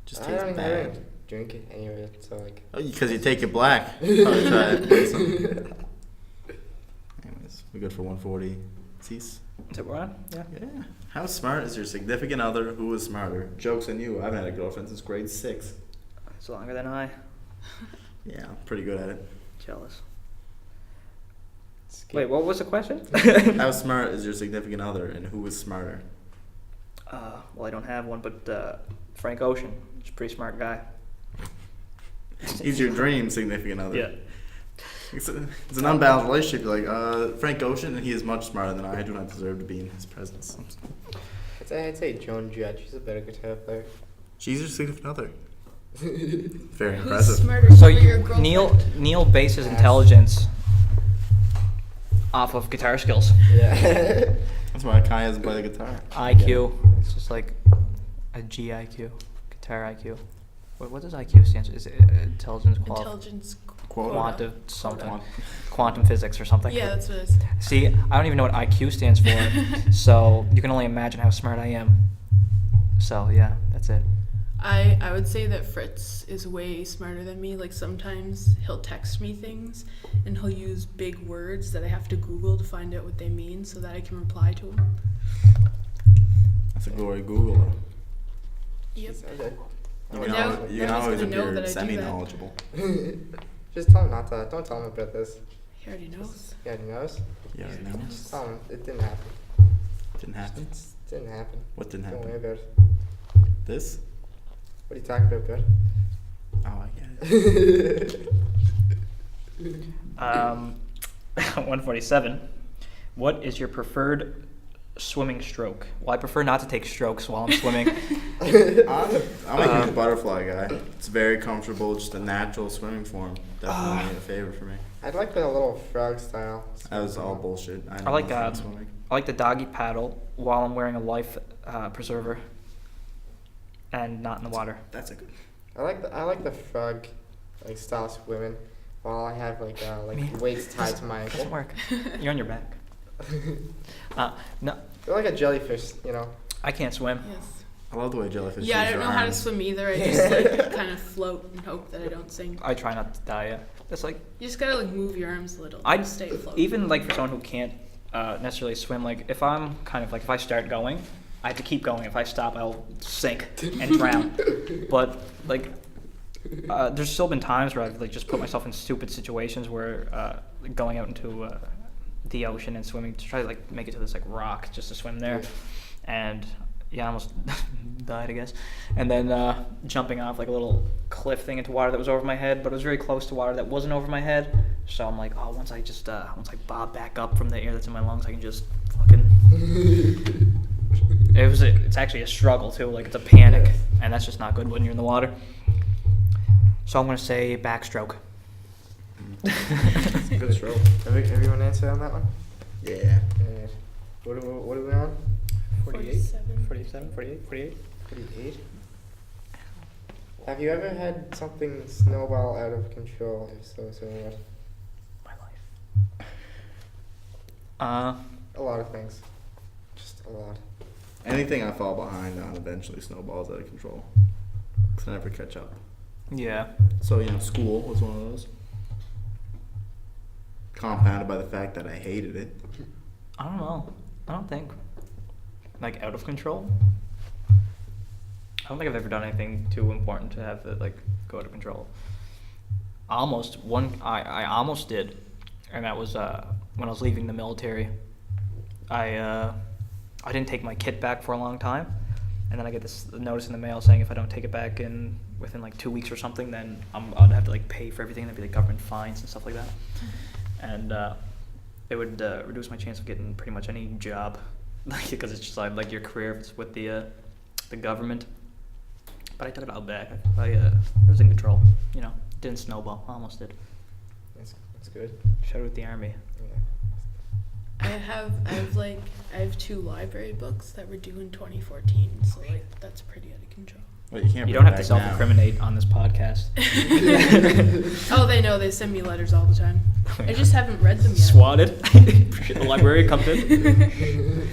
Just I tastes don't bad. even drink it any of it, so like. Oh, because you take it black. Probably try it. Anyways, we good for 140. Cease. Is that what we're on? Yeah. Yeah. How smart is your significant other? Who is smarter? Joke's on you. I haven't had a girlfriend since grade 6. It's longer than I. Yeah, I'm pretty good at it. Jealous. Skip. Wait, what was the question? How smart is your significant other, and who is smarter? Well, I don't have one, but Frank Ocean. He's a pretty smart guy. He's your dream significant other. Yeah. It's an unbalanced relationship. You're like, Frank Ocean, and he is much smarter than I do not deserve to be in his presence. I'd say Joan Jett. She's a better guitar player. She's your significant other. Very Who's impressive. smarter? So you, or your you, girlfriend? Neil bases intelligence off of guitar skills. Yeah. That's why Kai hasn't played the guitar. IQ. It's just like a GIQ, guitar IQ. What does IQ stand for? Is it intelligence, Intelligence. Quota. quantum something, Quant- quantum physics or something? Yeah, that's what it is. See, I don't even know what IQ stands for, so you can only imagine how smart I am. So yeah, that's it. I would say that Fritz is way smarter than me. Like sometimes he'll text me things and he'll use big words that I have to Google to find out what they mean so that I can reply to him. That's a glory Googler. Yep. Okay. You Now- can always, you can now he's always gonna know appear that I do that. semi-knowledgeable. Just tell him not to. Don't tell him about this. He already knows. Yeah, he knows. Yeah, I know. Just tell him it didn't happen. Didn't happen. It didn't happen. What didn't Don't worry happen? about it. This? What are you talking about, bud? Oh, I get it. 147. What is your preferred swimming stroke? Well, I prefer not to take strokes while I'm swimming. I'm a huge butterfly guy. It's very comfortable, just a natural swimming form. Definitely a favorite for me. I'd like the little frog style. That was all bullshit. I know like nothing about swimming. I like the doggy paddle while I'm wearing a life preserver and not in the water. That's a good. I like the frog like style swimming while I have like Me? weights tied to my It doesn't ankle. work. You're on your back. No, They're like a jellyfish, you know. I can't swim. Yes. I love the way jellyfish Yeah, I use don't their know how to arms. swim either. I just like kind of float and hope that I don't sink. I try not to die. Yeah, it's like You just gotta like move your arms a little. I'd stay afloat. even like for someone who can't necessarily swim. Like if I'm kind of like if I start going, I have to keep going. If I stop, I'll sink and drown. But like, there's still been times where I've like just put myself in stupid situations where going out into the ocean and swimming to try to like make it to this like rock just to swim there, and yeah, I almost died, I guess. And then jumping off like a little cliff thing into water that was over my head, but it was very close to water that wasn't over my head. So I'm like, oh, once I bob back up from the air that's in my lungs, I can just fucking. It's actually a struggle too. Like it's a panic, and that's just not good when you're in the water. So I'm gonna say backstroke. It's a good stroke. Everyone answer on that one? Yeah. Yeah. What are we on? 47. 47, 48, 48. 48. Have you ever had something snowball out of control? If so what? My life. A lot of things. Just a lot. Anything I fall behind on eventually snowballs out of control. 'Cause I never catch up. Yeah. So, school was one of those. Compounded by the fact that I hated it. I don't know. I don't think. Like out of control? I don't think I've ever done anything too important to have it like go out of control. I almost did, and that was when I was leaving the military. I didn't take my kit back for a long time, and then I get this notice in the mail saying if I don't take it back within like 2 weeks or something, then I'd have to like pay for everything. There'd be like government fines and stuff like that, and it would reduce my chance of getting pretty much any job, because it's just like your career if it's with the government. But I took it all back. I was in control. Didn't snowball. Almost did. That's good. Showed with the army. Yeah. I have 2 library books that were due in 2014, so like that's pretty out of control. Well, you can't You bring don't it have to back now. self-incriminate on this podcast. Oh, they know. They send me letters all the time. I just haven't read them yet. Swatted. The librarian comes in.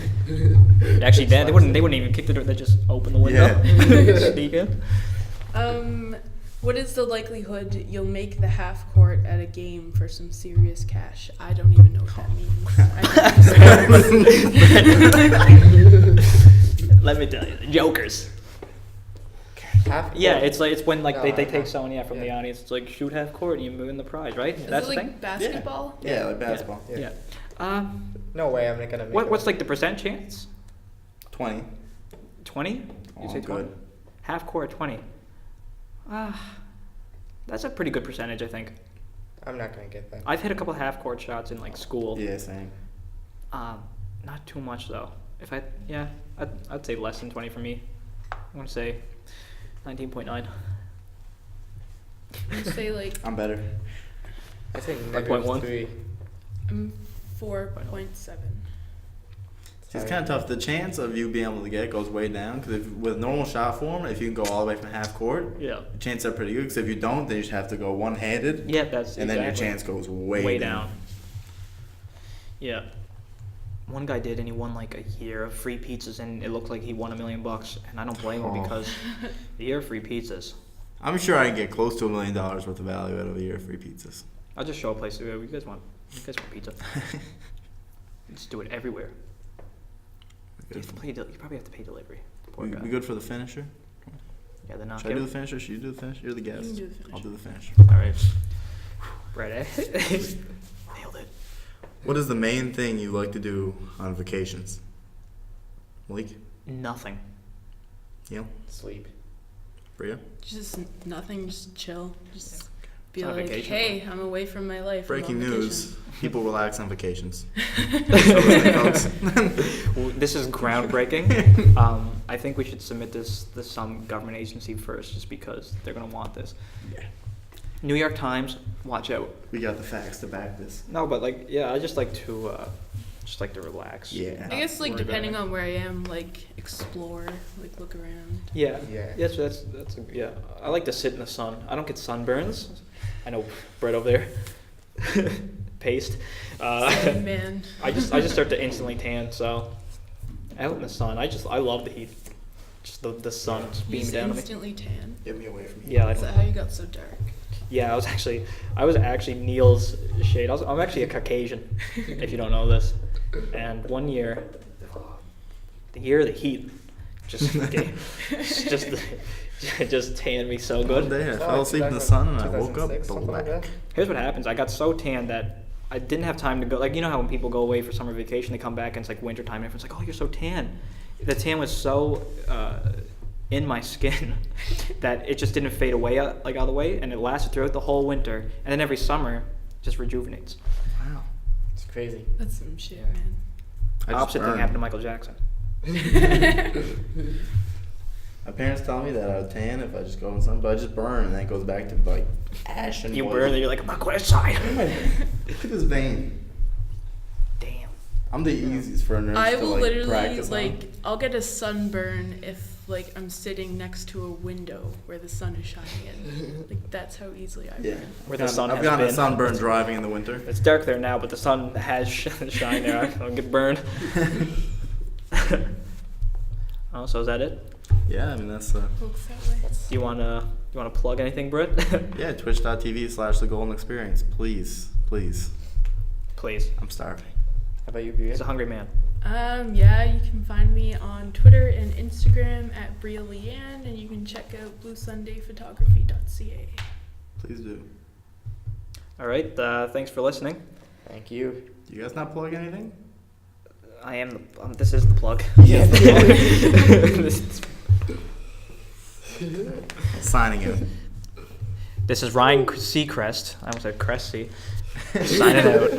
Actually, they wouldn't even kick the door. They just open the window. Yeah. Sneak in. What is the likelihood you'll make the half court at a game for some serious cash? I don't even know what that means. Let me tell you, the jokers. Half Yeah, court. it's when like No, they I take know. someone from the Yeah. audience. It's like shoot half court and you win the prize, right? Is That's it the like thing. basketball? Yeah, like basketball. Yeah. Yeah. No way I'm not gonna make What's it. like the percent chance? 20. 20? Oh, You say I'm 20? good. Half court 20. That's a pretty good percentage, I think. I'm not gonna get that. I've hit a couple half court shots in like school. Yeah, same. Not too much though. I'd say less than 20 for me. I want to say 19.9. You say like I'm better. I think Like 0.1? -3. 4.7. It's kind of tough. The chance of you being able to get it goes way down because with normal shot form, if you can go all the way from half court, Yeah. the chances are pretty good. Because if you don't, then you just have to go one-handed, Yeah, that's and then your exactly. chance goes way down. Yeah. One guy did, and he won like a year of free pizzas, and it looked like he won $1 million. And I don't blame him Oh. because the year of free pizzas. I'm sure I can get close to $1 million worth of value out of a year of free pizzas. I'll just show a place. You guys want pizza? Just do it everywhere. You probably have to pay delivery. Poor We, guy. we good for the finisher? Yeah, the knockout. Should I do the finisher? Should you do the finisher? You're the You guest. can do the finish. I'll do the finisher. All right. Right. Nailed it. What is the main thing you like to do on vacations? Malik? Nothing. You? Sleep. Bria? Just nothing. Just chill. Just be It's not a like, vacation. hey, I'm away from my life. I'm Breaking on vacation." news. People relax on vacations. Well, this is groundbreaking. I think we should submit this to some government agency first, just because they're gonna want this. Yeah. New York Times, watch out. We got the facts to back this. No, but like, yeah, I just like to relax. Yeah. I guess like Worry about depending it. on where I am, like explore, like look around. Yeah. Yeah. Yes, yeah. I like to sit in the sun. I don't get sunburns. I know Brett over there. Paste. Same, man. I just start to instantly tan. So out in the sun, I love the heat. just the sun just You beamed just down on me. instantly tan. Get me away from me. Yeah, Is that how you got so dark? yeah. I was actually Neil's shade. I'm actually a Caucasian, if you don't know this. And one year, the year of the heat, just just tanned me so One good. day I So, fell like, asleep in the sun and I 2006, woke up something like black. that? Here's what happens. I got so tan that I didn't have time to go. Like, you know how when people go away for summer vacation, they come back and it's like wintertime and everyone's like, oh, you're so tan. The tan was so in my skin that it just didn't fade away out of the way, and it lasted throughout the whole winter. And then every summer, it just rejuvenates. Wow. It's crazy. That's some shit, man. I just Opposite thing burned. happened to Michael Jackson. My parents tell me that I would tan if I just go in sun, but I just burn and then it goes back to like ash and You poison. burn, and you're like, I'm not going outside. Look at this vein. Damn. I'm the easiest for a nurse I to will like literally practice like I'll get a sunburn if like I'm sitting next to a window where the sun is shining in. Like that's how easily I on. Yeah. burn. Where the sun I've has gotten a been. sunburn driving in the winter. It's dark there now, but the sun has shine there. I'll get burned. Oh, so is that it? Yeah, I mean that's Looks that way. Do you wanna plug anything, Britt? yeah, twitch.tv/the golden experience. Please. Please. I'm starving. How about you, Bria? He's a hungry man. Yeah, you can find me on Twitter and Instagram at Bria Leanne, and you can check out bluesundayphotography.ca. Please do. All right. Thanks for listening. Thank you. Do you guys not plug anything? I am the. This is the plug. Yes. Signing out. This is Ryan Seacrest. I almost said Cressy. Signing out.